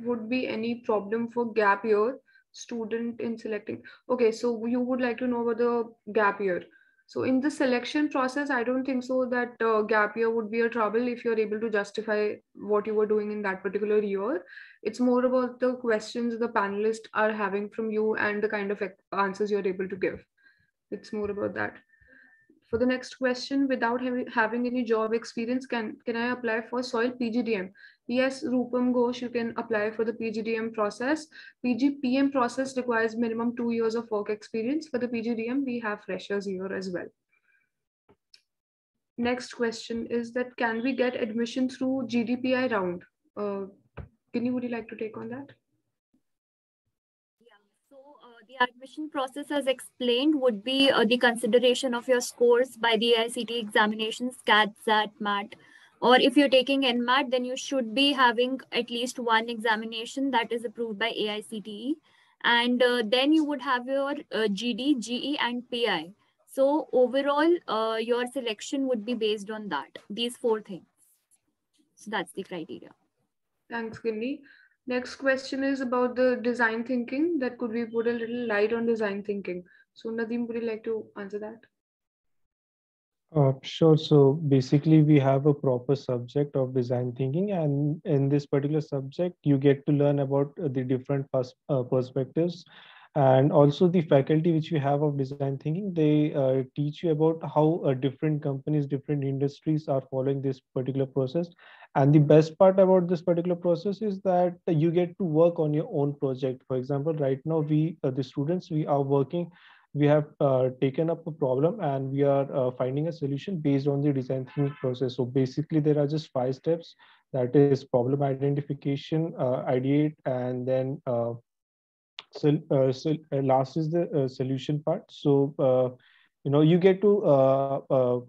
would be any problem for gap year student in selecting? Okay, so you would like to know about the gap year. So in the selection process, I don't think so that gap year would be a trouble if you're able to justify what you were doing in that particular year. It's more about the questions the panelists are having from you and the kind of answers you're able to give. It's more about that. For the next question, without having any job experience, can I apply for soil PGDM? Yes, Rupam Ghosh, you can apply for the PGDM process. PGPM process requires minimum 2 years of work experience. For the PGDM, we have freshers here as well. Next question is that can we get admission through GDPI round? Ginny, would you like to take on that? The admission process, as explained, would be the consideration of your scores by the AICTE examinations, CAT, SAT, MAT. Or if you're taking NMAT, then you should be having at least one examination that is approved by AICTE. And then you would have your GD, GE, and PI. So overall, your selection would be based on that, these 4 things. So that's the criteria. Thanks, Ginny. Next question is about the design thinking. That could we put a little light on design thinking? So Nadeem, would you like to answer that? Sure. So basically, we have a proper subject of design thinking, and in this particular subject, you get to learn about the different perspectives, and also the faculty which we have of design thinking. They teach you about how different companies, different industries are following this particular process. And the best part about this particular process is that you get to work on your own project. For example, right now, the students, we are working. We have taken up a problem and we are finding a solution based on the design thinking process. So basically, there are just 5 steps. That is problem identification, ideate, and then last is the solution part. So you get to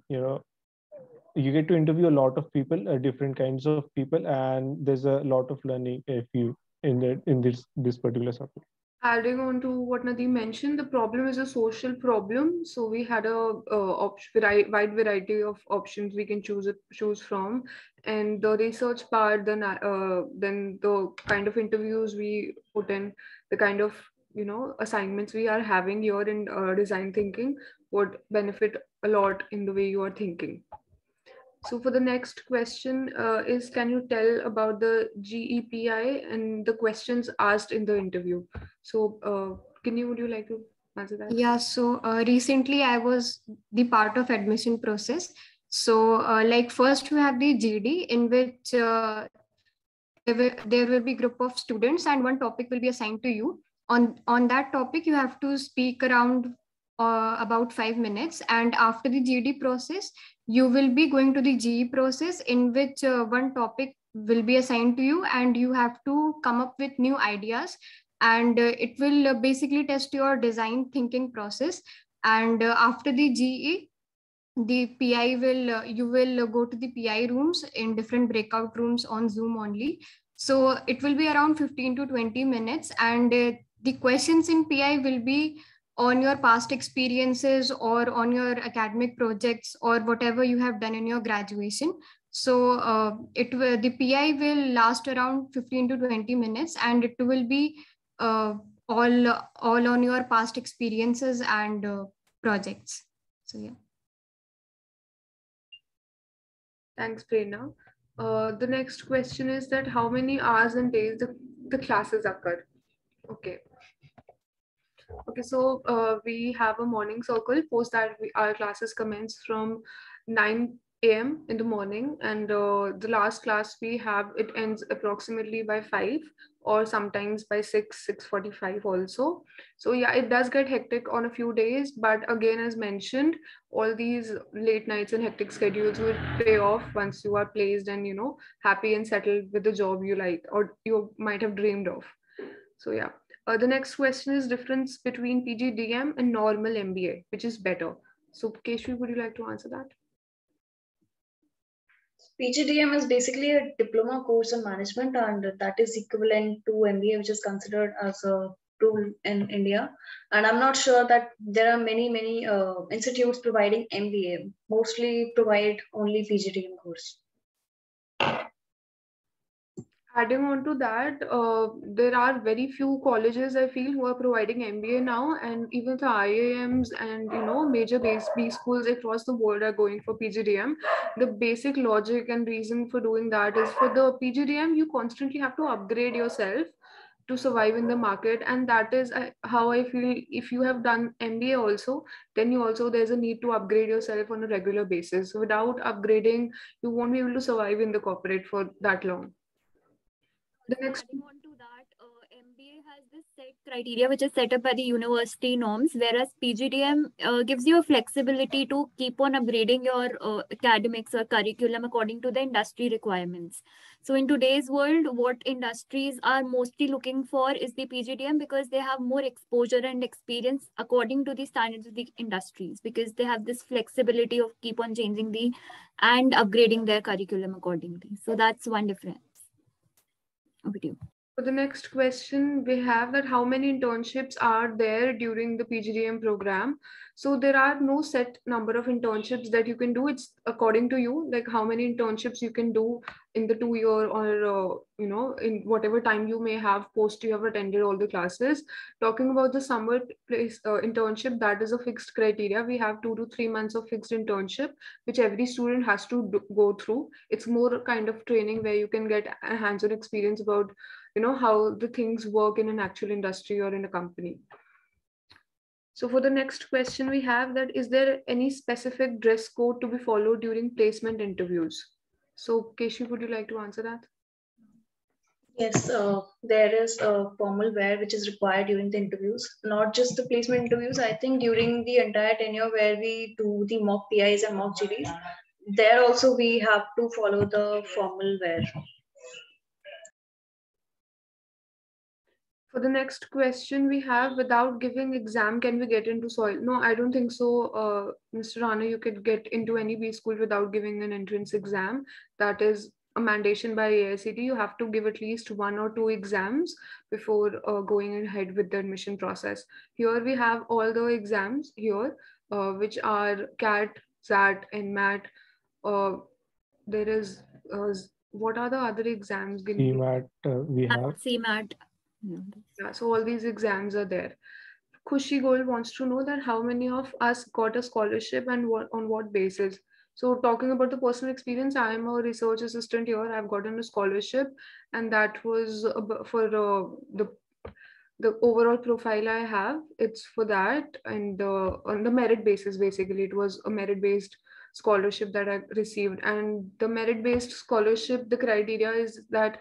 you get to interview a lot of people, different kinds of people, and there's a lot of learning if you in this particular subject. Adding on to what Nadeem mentioned, the problem is a social problem. So we had a wide variety of options we can choose from, and the research part, then the kind of interviews we put in, the kind of assignments we are having here in design thinking would benefit a lot in the way you are thinking. So for the next question is, can you tell about the GEPI and the questions asked in the interview? So Ginny, would you like to answer that? Yeah, so recently I was the part of admission process. So like first we have the GD, in which there will be group of students and one topic will be assigned to you. On that topic, you have to speak around about 5 minutes. And after the GD process, you will be going to the GE process, in which one topic will be assigned to you and you have to come up with new ideas. And it will basically test your design thinking process. And after the GE, the PI will, you will go to the PI rooms in different breakout rooms on Zoom only. So it will be around 15 to 20 minutes. And the questions in PI will be on your past experiences or on your academic projects or whatever you have done in your graduation. So the PI will last around 15 to 20 minutes and it will be all on your past experiences and projects. So yeah. Thanks, Prerna. The next question is that how many hours and days the classes occur? Okay. Okay, so we have a morning circle. Post that our classes commence from 9 a.m. in the morning, and the last class we have, it ends approximately by 5 or sometimes by 6:45 also. So yeah, it does get hectic on a few days, but again, as mentioned, all these late nights and hectic schedules will pay off once you are placed and happy and settled with the job you like or you might have dreamed of. So yeah. The next question is difference between PGDM and normal MBA, which is better. So Keshri, would you like to answer that? PGDM is basically a diploma course in management, and that is equivalent to MBA, which is considered as a tool in India. And I'm not sure that there are many institutes providing MBA. Mostly provide only PGDM course. Adding on to that, there are very few colleges I feel who are providing MBA now, and even the IIMs and major B schools across the world are going for PGDM. The basic logic and reason for doing that is for the PGDM you constantly have to upgrade yourself to survive in the market, and that is how I feel. If you have done MBA also, then there's a need to upgrade yourself on a regular basis. Without upgrading, you won't be able to survive in the corporate for that long. The next adding on to that, MBA has this set criteria which is set up by the university norms, whereas PGDM gives you a flexibility to keep on upgrading your academics or curriculum according to the industry requirements. So in today's world, what industries are mostly looking for is the PGDM because they have more exposure and experience according to the standards of the industries, because they have this flexibility of keep on changing and upgrading their curriculum accordingly. So that's one difference. Over to you. For the next question, we have that how many internships are there during the PGDM program? So there are no set number of internships that you can do. It's according to you, like how many internships you can do in the 2 year or, in whatever time you may have post you have attended all the classes. Talking about the summer place internship, that is a fixed criteria. We have 2 to 3 months of fixed internship, which every student has to go through. It's more kind of training where you can get a hands-on experience about how the things work in an actual industry or in a company. So for the next question we have that, is there any specific dress code to be followed during placement interviews? So Keshi, would you like to answer that? Yes, there is a formal wear which is required during the interviews, not just the placement interviews. I think during the entire tenure where we do the mock PIs and mock GDs, there also we have to follow the formal wear. For the next question we have, without giving exam, can we get into soil? No, I don't think so. Mr. Rana, you could get into any B school without giving an entrance exam. That is a mandation by AICTE. You have to give at least 1 or 2 exams before going ahead with the admission process. Here we have all the exams here, which are CAT, SAT, NMAT. There is, what are the other exams? CMAT, we have. CMAT. Yeah, so all these exams are there. Khushi Gold wants to know that how many of us got a scholarship and on what basis. So talking about the personal experience, I am a research assistant here. I've gotten a scholarship, and that was for the overall profile I have. It's for that, and on the merit basis, basically, it was a merit-based scholarship that I received. And the merit-based scholarship, the criteria is that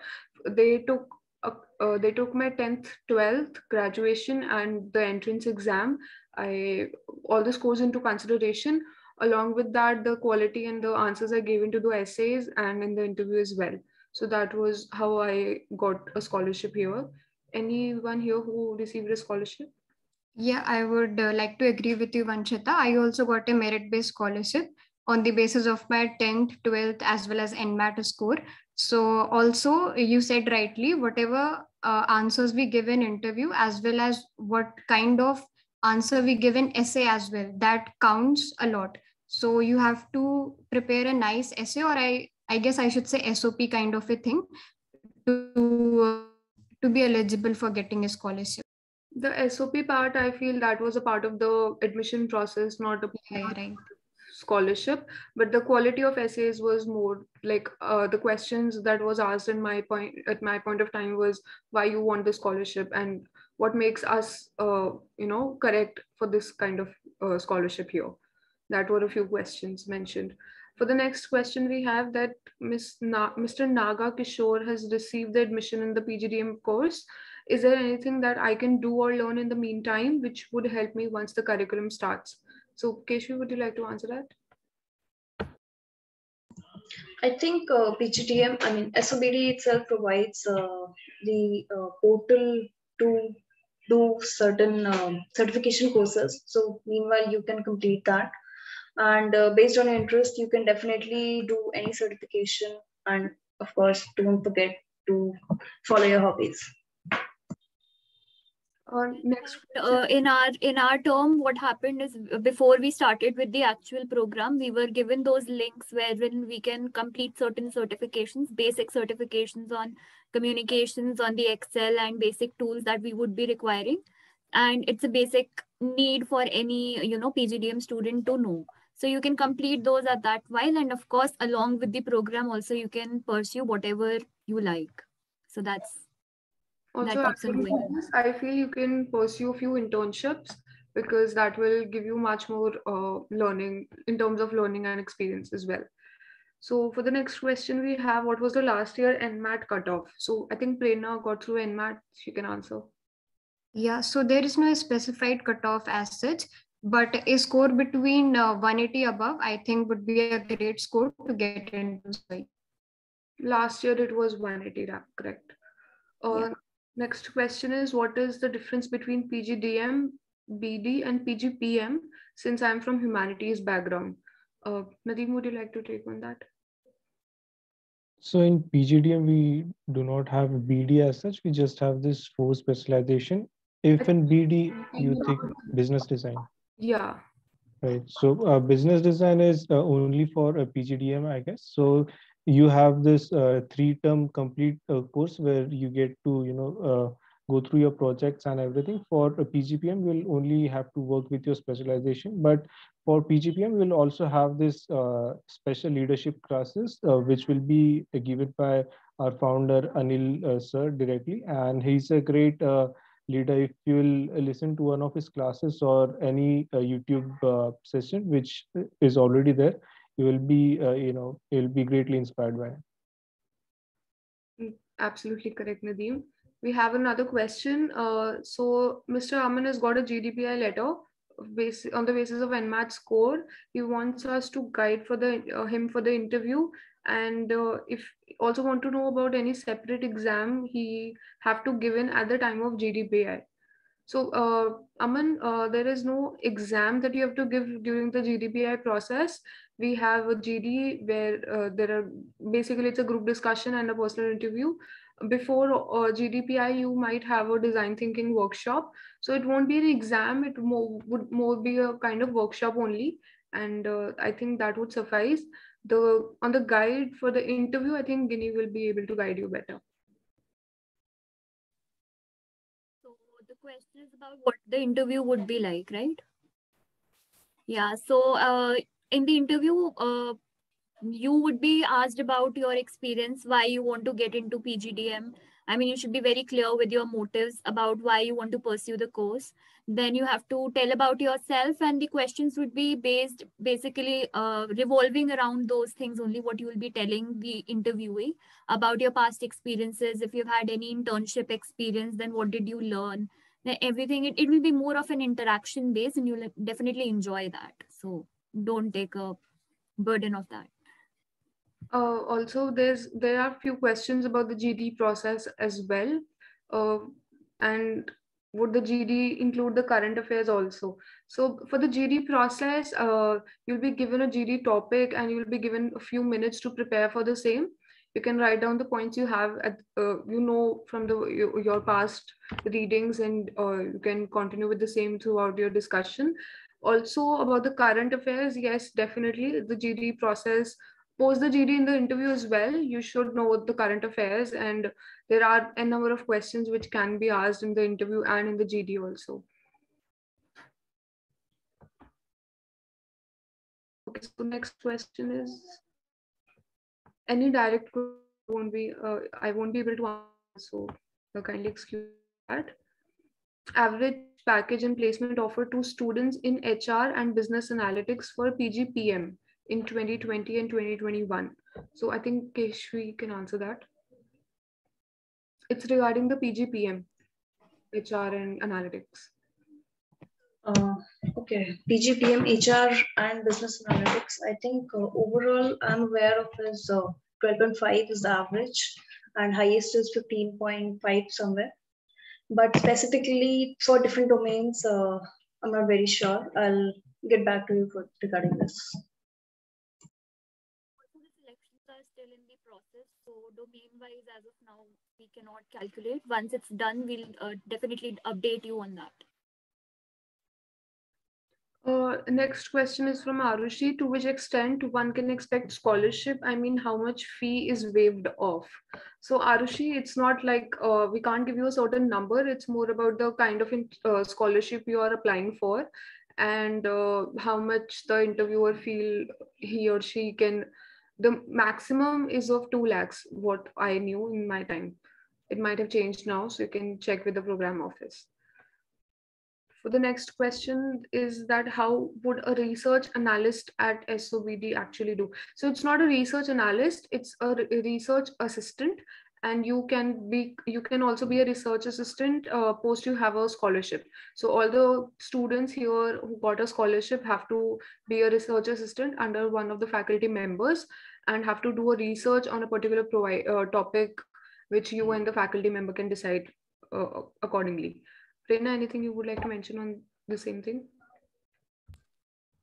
they took my 10th, 12th graduation and the entrance exam. All this goes into consideration. Along with that, the quality and the answers I gave into the essays and in the interview as well. So that was how I got a scholarship here. Anyone here who received a scholarship? Yeah, I would like to agree with you, Vanshita. I also got a merit-based scholarship on the basis of my 10th, 12th, as well as NMAT score. So also you said rightly, whatever answers we give in interview, as well as what kind of answer we give in essay as well, that counts a lot. So you have to prepare a nice essay, or I guess I should say SOP kind of a thing to be eligible for getting a scholarship. The SOP part, I feel that was a part of the admission process, not a Right. scholarship. But the quality of essays was more like the questions that was asked at my point of time was why you want the scholarship and what makes us correct for this kind of scholarship here. That were a few questions mentioned. For the next question, we have that Mr. Naga Kishore has received the admission in the PGDM course. Is there anything that I can do or learn in the meantime which would help me once the curriculum starts? So, Keshvi, would you like to answer that? I think PGDM, I mean, SOBD itself provides the portal to do certain certification courses. So meanwhile, you can complete that. And based on your interest, you can definitely do any certification. And of course, don't forget to follow your hobbies. Next in our term, what happened is before we started with the actual program, we were given those links wherein we can complete certain certifications, basic certifications on communications, on the Excel and basic tools that we would be requiring. And it's a basic need for any, PGDM student to know. So you can complete those at that while. And of course, along with the program also, you can pursue whatever you like. So that's also, I feel you can pursue a few internships because that will give you much more learning in terms of learning and experience as well. So for the next question we have, what was the last year NMAT cutoff? So I think Prerna got through NMAT, she can answer. Yeah, so there is no specified cutoff as such, but a score between 180 above, I think would be a great score to get into SOIL. Last year it was 180, correct. Yeah. Next question is, what is the difference between PGDM, BD and PGPM, since I'm from humanities background? Nadeem, would you like to take on that? So in PGDM, we do not have BD as such. We just have this 4 specialization. If in BD, you think business design. Yeah. Right. So business design is only for a PGDM, I guess. So you have this 3-term complete course where you get to, go through your projects and everything. For a PGPM, you'll only have to work with your specialization. But for PGPM, we'll also have this special leadership classes, which will be given by our founder, Anil sir, directly. And he's a great leader. If you will listen to one of his classes or any YouTube session, which is already there, you will be, you'll be greatly inspired by it. Absolutely correct, Nadeem. We have another question. So Mr. Aman has got a GDPI letter on the basis of NMAT score. He wants us to guide for him for the interview, and if also want to know about any separate exam he have to give in at the time of GDPI. So Aman, there is no exam that you have to give during the GDPI process. We have a GD where there are basically it's a group discussion and a personal interview. Before GDPI, you might have a design thinking workshop. So it won't be an exam. It would more be a kind of workshop only. And I think that would suffice. On the guide for the interview, I think Ginny will be able to guide you better. So the question is about what the interview would be like, right? Yeah. So in the interview, you would be asked about your experience, why you want to get into PGDM. I mean, you should be very clear with your motives about why you want to pursue the course. Then you have to tell about yourself, and the questions would be basically revolving around those things only, what you will be telling the interviewee about your past experiences. If you've had any internship experience, then what did you learn? Then everything, it will be more of an interaction base, and you'll definitely enjoy that. So don't take a burden of that. Also, there are few questions about the GD process as well, and would the GD include the current affairs also? So for the GD process, you'll be given a GD topic and you'll be given a few minutes to prepare for the same. You can write down the points you have from your past readings, and you can continue with the same throughout your discussion. Also about the current affairs, yes, definitely the GD process. Post the GD in the interview as well, you should know the current affairs, and there are a number of questions which can be asked in the interview and in the GD also. Okay, so next question is, any direct I won't be able to answer, so kindly excuse that. Average package and placement offer to students in HR and business analytics for PGPM in 2020 and 2021? So I think Keshvi can answer that. It's regarding the PGPM, HR and analytics. Okay, PGPM, HR and business analytics. I think overall I'm aware of is 12.5 is the average and highest is 15.5 somewhere. But specifically for different domains, I'm not very sure. I'll get back to you regarding this. The selections are still in the process, so domain-wise, as of now, we cannot calculate. Once it's done, we'll definitely update you on that. Next question is from Arushi. To which extent one can expect scholarship? I mean, how much fee is waived off? So Arushi, it's not like we can't give you a certain number. It's more about the kind of scholarship you are applying for and how much the interviewer feel he or she can. The maximum is of 2 lakhs, what I knew in my time. It might have changed now, so you can check with the program office. For the next question is that how would a research analyst at SOBD actually do? So it's not a research analyst, it's a research assistant, and you can also be a research assistant post you have a scholarship. So all the students here who got a scholarship have to be a research assistant under one of the faculty members and have to do a research on a particular topic which you and the faculty member can decide accordingly. Prerna, anything you would like to mention on the same thing?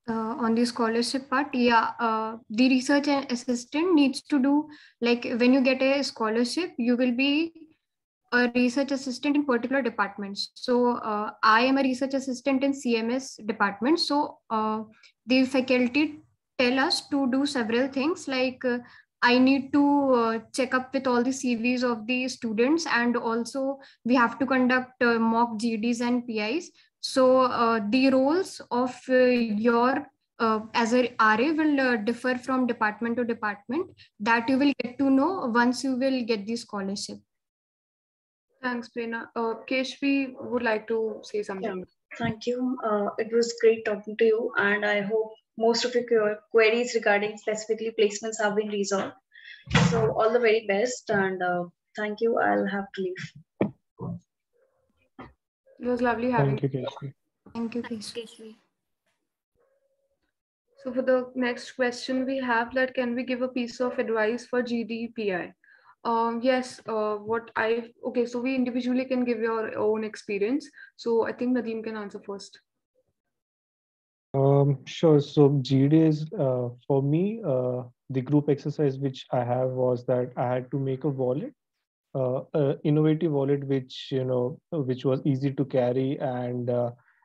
On the scholarship part, yeah, the research assistant needs to do, like when you get a scholarship, you will be a research assistant in particular departments. So I am a research assistant in CMS department. So the faculty tell us to do several things like I need to check up with all the CVs of the students, and also we have to conduct mock GDs and PIs. So the roles of your as a RA will differ from department to department. That you will get to know once you will get the scholarship. Thanks, Prerna. Keshvi would like to say something. Yeah, thank you. It was great talking to you, and I hope most of your queries regarding specifically placements have been resolved. So all the very best, and thank you. I'll have to leave. It was lovely having you. Thank you, Keshvi. Thank you, Thanks, Keshvi. Keshvi. So for the next question we have that can we give a piece of advice for GDPI? Yes, okay, so we individually can give your own experience. So I think Nadeem can answer first. Sure. So GD is for me, the group exercise which I have was that I had to make a wallet, innovative wallet, which which was easy to carry and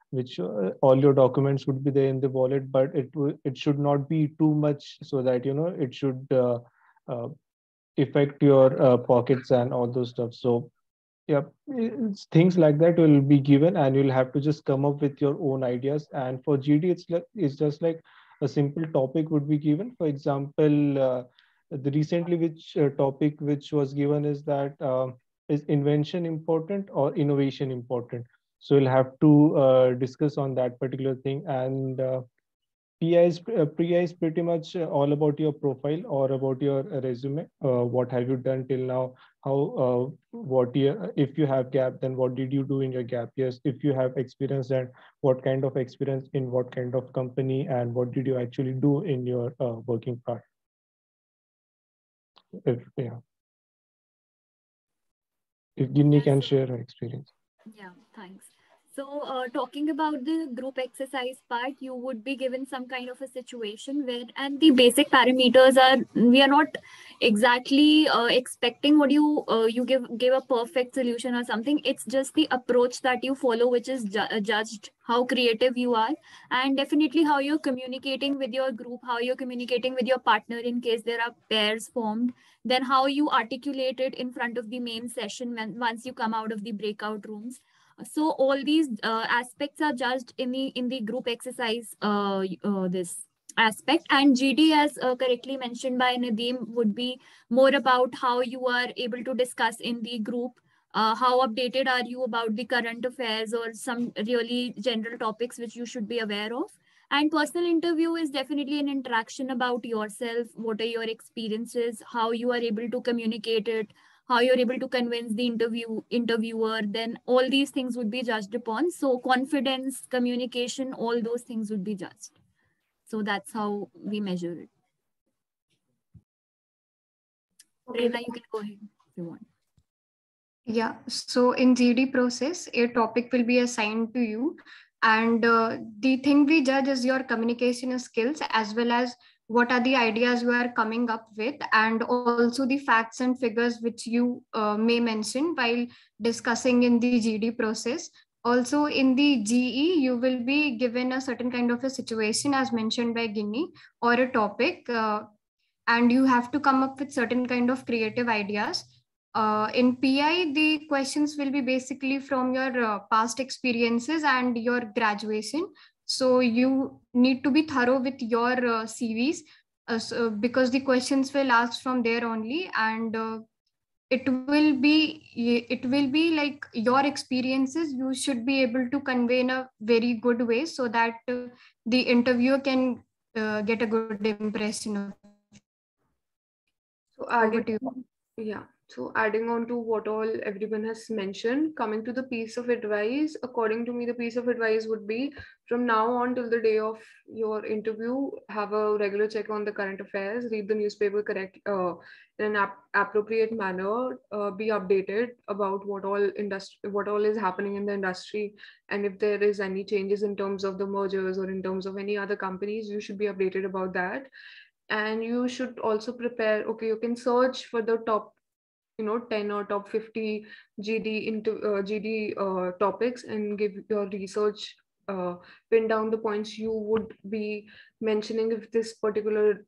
which all your documents would be there in the wallet, but it should not be too much so that it should affect your pockets and all those stuff. So yeah, things like that will be given, and you'll have to just come up with your own ideas. And for GD, it's just like a simple topic would be given. For example, the recently which topic which was given is that is invention important or innovation important? So you'll have to discuss on that particular thing. And PI is pretty much all about your profile or about your resume. What have you done till now? How what year? If you have gap, then what did you do in your gap years? If you have experience, then what kind of experience in what kind of company, and what did you actually do in your working part? If Ginny can share her experience. Yeah, thanks. So talking about the group exercise part, you would be given some kind of a situation where, and the basic parameters are, we are not exactly expecting what you give a perfect solution or something. It's just the approach that you follow, which is judged, how creative you are, and definitely how you're communicating with your group, how you're communicating with your partner in case there are pairs formed, then how you articulate it in front of the main session once you come out of the breakout rooms. So all these aspects are judged in the group exercise this aspect. And GD, as correctly mentioned by Nadeem, would be more about how you are able to discuss in the group, how updated are you about the current affairs or some really general topics which you should be aware of. And personal interview is definitely an interaction about yourself. What are your experiences? How you are able to communicate it? How you're able to convince the interviewer? Then all these things would be judged upon. So confidence, communication, all those things would be judged. So that's how we measure it. Okay. Prerna, you can go ahead if you want. Yeah, so in GD process, a topic will be assigned to you, and the thing we judge is your communication skills as well as what are the ideas you are coming up with, and also the facts and figures which you may mention while discussing in the GD process. Also, in the GE, you will be given a certain kind of a situation as mentioned by Ginny, or a topic, and you have to come up with certain kind of creative ideas. In PI, the questions will be basically from your past experiences and your graduation. So you need to be thorough with your CVs, because the questions will ask from there only, and it will be like your experiences. You should be able to convey in a very good way so that the interviewer can get a good impression of. So Over adding, to you. yeah. So adding on to what all everyone has mentioned, coming to the piece of advice, according to me, the piece of advice would be from now on till the day of your interview, have a regular check on the current affairs, read the newspaper in an appropriate manner, be updated about what all is happening in the industry, and if there is any changes in terms of the mergers or in terms of any other companies, you should be updated about that. And you should also prepare, okay, you can search for the top 10 or top 50 GD topics and give your research, pin down the points you would be mentioning if this particular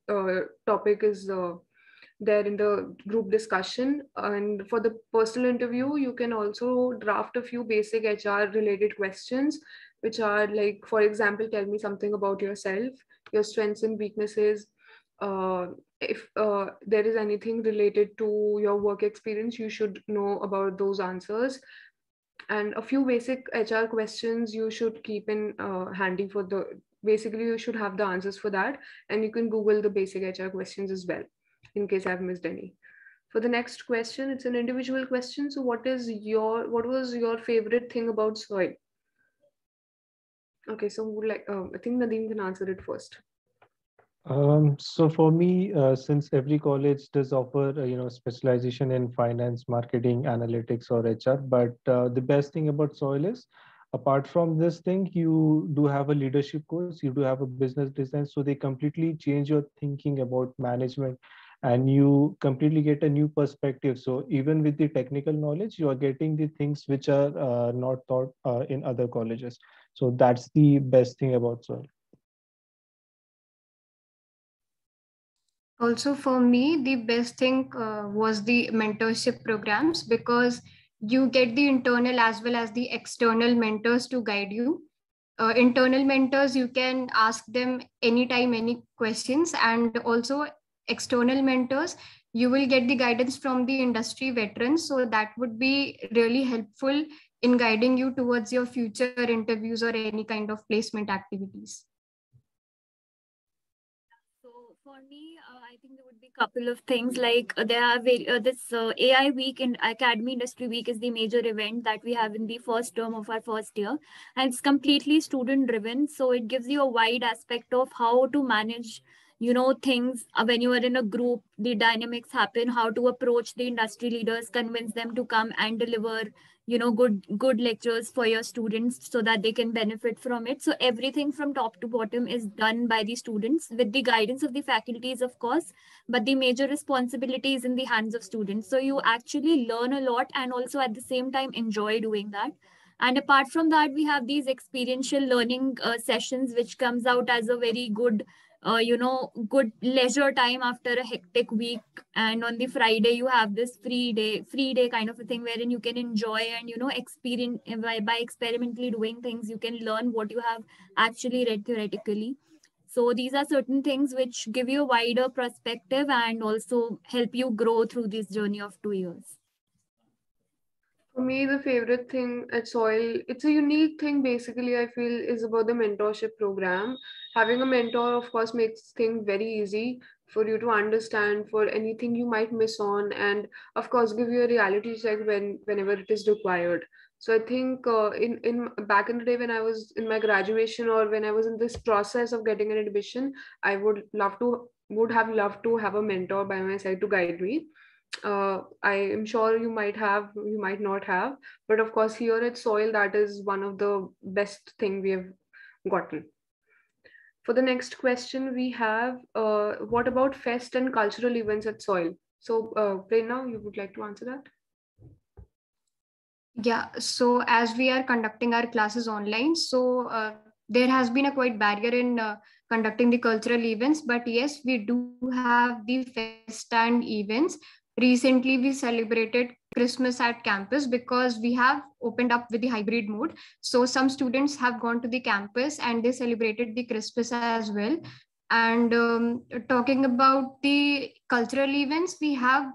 topic is there in the group discussion. And for the personal interview, you can also draft a few basic HR related questions, which are like, for example, tell me something about yourself, your strengths and weaknesses. If there is anything related to your work experience, you should know about those answers. And a few basic HR questions you should keep in handy for the, basically you should have the answers for that, and you can Google the basic HR questions as well in case I've missed any. For the next question, it's an individual question. So what was your favorite thing about soil? Okay, so I think Nadeem can answer it first. So for me, since every college does offer, specialization in finance, marketing, analytics, or HR, but the best thing about Soil is, apart from this thing, you do have a leadership course, you do have a business design, so they completely change your thinking about management, and you completely get a new perspective. So even with the technical knowledge, you are getting the things which are not taught in other colleges. So that's the best thing about Soil. Also, for me, the best thing was the mentorship programs, because you get the internal as well as the external mentors to guide you. Internal mentors, you can ask them anytime, any questions, and also external mentors, you will get the guidance from the industry veterans. So that would be really helpful in guiding you towards your future interviews or any kind of placement activities. So for me, I think there would be a couple of things like there are this AI week and Academy Industry Week is the major event that we have in the first term of our first year, and it's completely student driven. So it gives you a wide aspect of how to manage, things when you are in a group, the dynamics happen, how to approach the industry leaders, convince them to come and deliver good lectures for your students so that they can benefit from it. So everything from top to bottom is done by the students with the guidance of the faculties, of course, but the major responsibility is in the hands of students. So you actually learn a lot and also at the same time enjoy doing that. And apart from that, we have these experiential learning sessions which comes out as a very good good leisure time after a hectic week. And on the Friday you have this free day kind of a thing wherein you can enjoy and experience by experimentally doing things. You can learn what you have actually read theoretically. So these are certain things which give you a wider perspective and also help you grow through this journey of 2 years. For me, the favorite thing at Soil, it's a unique thing basically, I feel, is about the mentorship program. Having a mentor, of course, makes things very easy for you to understand for anything you might miss on, and of course, give you a reality check whenever it is required. So I think in back in the day when I was in my graduation or when I was in this process of getting an admission, I would have loved to have a mentor by my side to guide me. I am sure you might have, you might not have, but of course here at Soil, that is one of the best thing we have gotten. For the next question, we have what about fest and cultural events at Soil? So, Prerna, you would like to answer that? Yeah, so as we are conducting our classes online, so there has been a quite barrier in conducting the cultural events, but yes, we do have the fest and events. Recently, we celebrated Christmas at campus because we have opened up with the hybrid mode. So some students have gone to the campus and they celebrated the Christmas as well. And talking about the cultural events, we have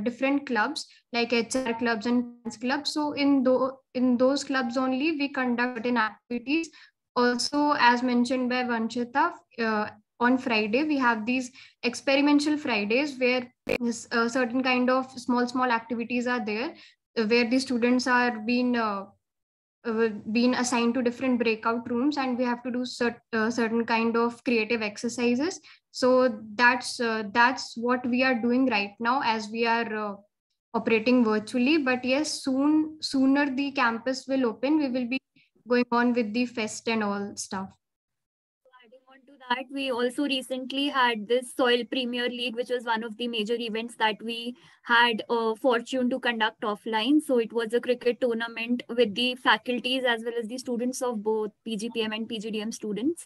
different clubs like HR clubs and fans clubs. So in those clubs only we conduct certain activities. Also, as mentioned by Vanchita, on Friday we have these experimental Fridays where certain kind of small activities are there, where the students are being assigned to different breakout rooms and we have to do certain kind of creative exercises. So that's what we are doing right now as we are operating virtually. But yes, sooner the campus will open, we will be going on with the fest and all stuff. Adding on to that, we also recently had this Soil Premier League, which was one of the major events that we had fortune to conduct offline. So it was a cricket tournament with the faculties as well as the students of both PGPM and PGDM students.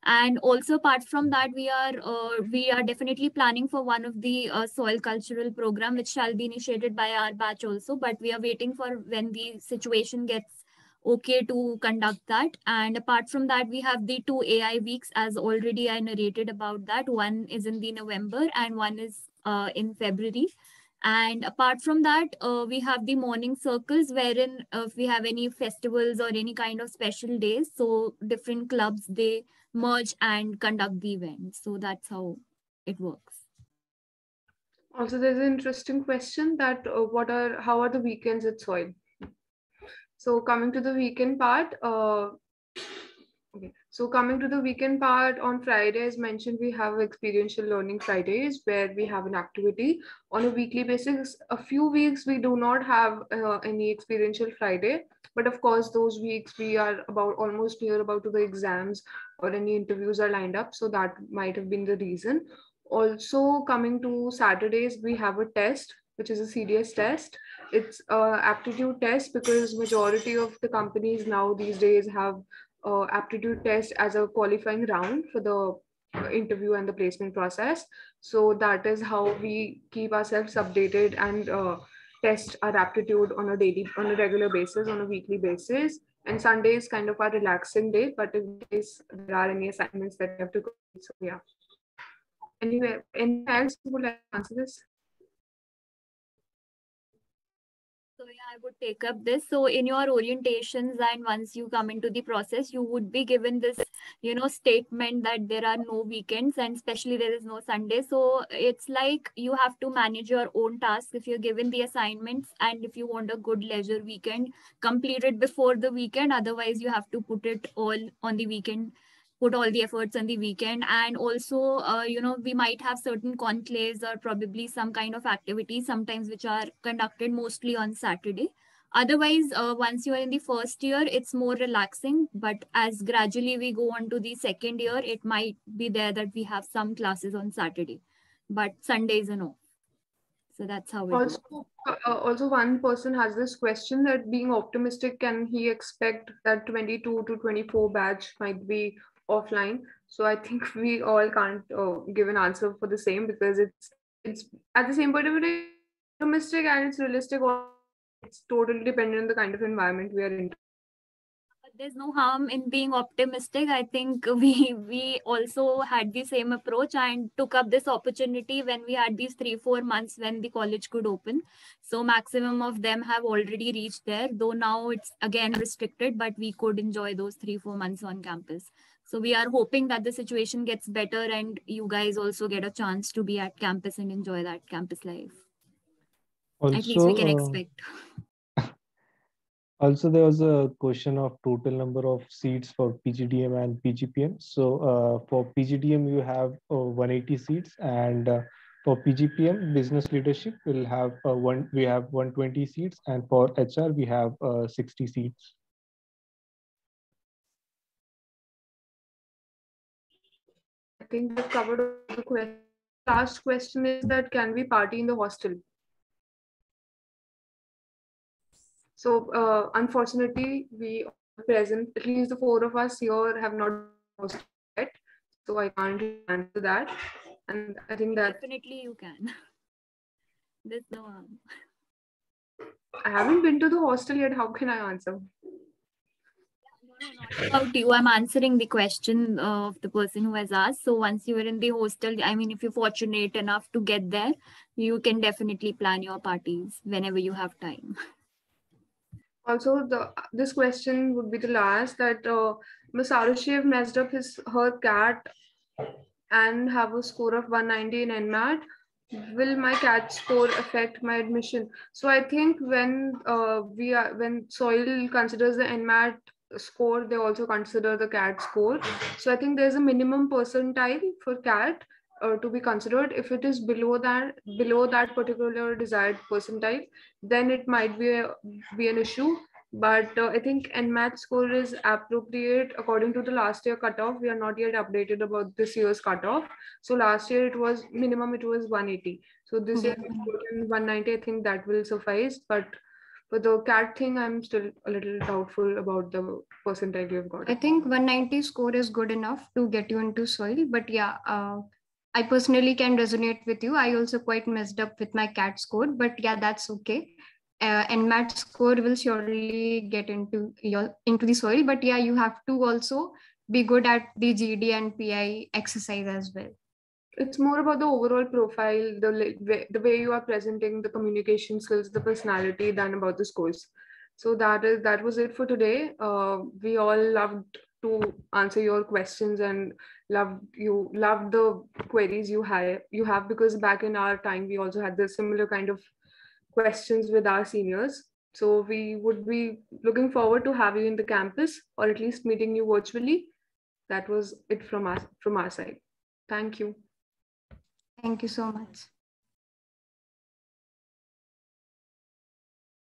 And also apart from that, we are definitely planning for one of the soil cultural program, which shall be initiated by our batch also. But we are waiting for when the situation gets okay to conduct that. And apart from that, we have the two AI weeks, as already I narrated about that. One is in the November and one is in February. And apart from that, we have the morning circles wherein if we have any festivals or any kind of special days, so different clubs, they merge and conduct the event. So that's how it works. Also, there's an interesting question that how are the weekends at Soil? So coming to the weekend part, okay. So coming to the weekend part, on Friday, as mentioned, we have experiential learning Fridays where we have an activity on a weekly basis. A few weeks we do not have any experiential Friday, but of course those weeks we are about almost near about to the exams or any interviews are lined up. So that might have been the reason. Also coming to Saturdays, we have a test, which is a CDS test. It's a aptitude test because majority of the companies now these days have aptitude test as a qualifying round for the interview and the placement process. So that is how we keep ourselves updated and test our aptitude on a regular basis, on a weekly basis. And Sunday is kind of our relaxing day, but in case there are any assignments that we have to go, so yeah. Anyway, anything else you would like to answer this? So yeah, I would take up this. So in your orientations and once you come into the process, you would be given this, statement that there are no weekends and especially there is no Sunday. So it's like you have to manage your own tasks if you're given the assignments and if you want a good leisure weekend, complete it before the weekend. Otherwise, you have to put it all on the weekend, put all the efforts on the weekend. And also we might have certain conclaves or probably some kind of activities sometimes which are conducted mostly on Saturday. Otherwise, once you are in the first year, it's more relaxing, but as gradually we go on to the second year, it might be there that we have some classes on Saturday, but Sundays are no. So that's how it Also, goes. also one person has this question that being optimistic, can he expect that 22 to 24 batch might be offline? So I think we all can't give an answer for the same because it's at the same point of it, optimistic and it's realistic. Or it's totally dependent on the kind of environment we are in. There's no harm in being optimistic. I think we also had the same approach and took up this opportunity when we had these 3-4 months when the college could open. So maximum of them have already reached there, though now it's again restricted, but we could enjoy those 3-4 months on campus. So we are hoping that the situation gets better and you guys also get a chance to be at campus and enjoy that campus life. At least we can expect. Also, there was a question of total number of seats for PGDM and PGPM. So for PGDM, you have 180 seats, and for PGPM, business leadership will have we have 120 seats, and for HR, we have 60 seats. I think we've covered all the questions. Last question is that can we party in the hostel? So unfortunately, we are present, at least the 4 of us here have not hosted yet. So I can't answer that. And I think that definitely you can. There's no harm. I haven't been to the hostel yet. How can I answer? No, not about you. I'm answering the question of the person who has asked. So once you are in the hostel, I mean, if you're fortunate enough to get there, you can definitely plan your parties whenever you have time. Also, this question would be the last that Ms. Arushev messed up her CAT and have a score of 190 in NMAT. Will my CAT score affect my admission? So I think when when SOIL considers the NMAT score, they also consider the CAT score. So I think there's a minimum percentile for CAT to be considered. If it is below that particular desired percentile, then it might be an issue. But I think NMAT score is appropriate according to the last year cutoff. We are not yet updated about this year's cutoff. So last year it was minimum, it was 180. So this year 190, I think that will suffice. But for the CAT thing, I'm still a little doubtful about the percentile you've got. I think 190 score is good enough to get you into SOIL. But yeah, I personally can resonate with you. I also quite messed up with my CAT score, but yeah, that's okay. NMAT score will surely get into the SOIL, but yeah, you have to also be good at the GD and PI exercise as well. It's more about the overall profile, the way you are presenting, the communication skills, the personality, than about the scores. So that was it for today. We all loved to answer your questions and loved the queries you have, because back in our time we also had the similar kind of questions with our seniors. So we would be looking forward to have you in the campus, or at least meeting you virtually. That was it from our side. Thank you. Thank you so much.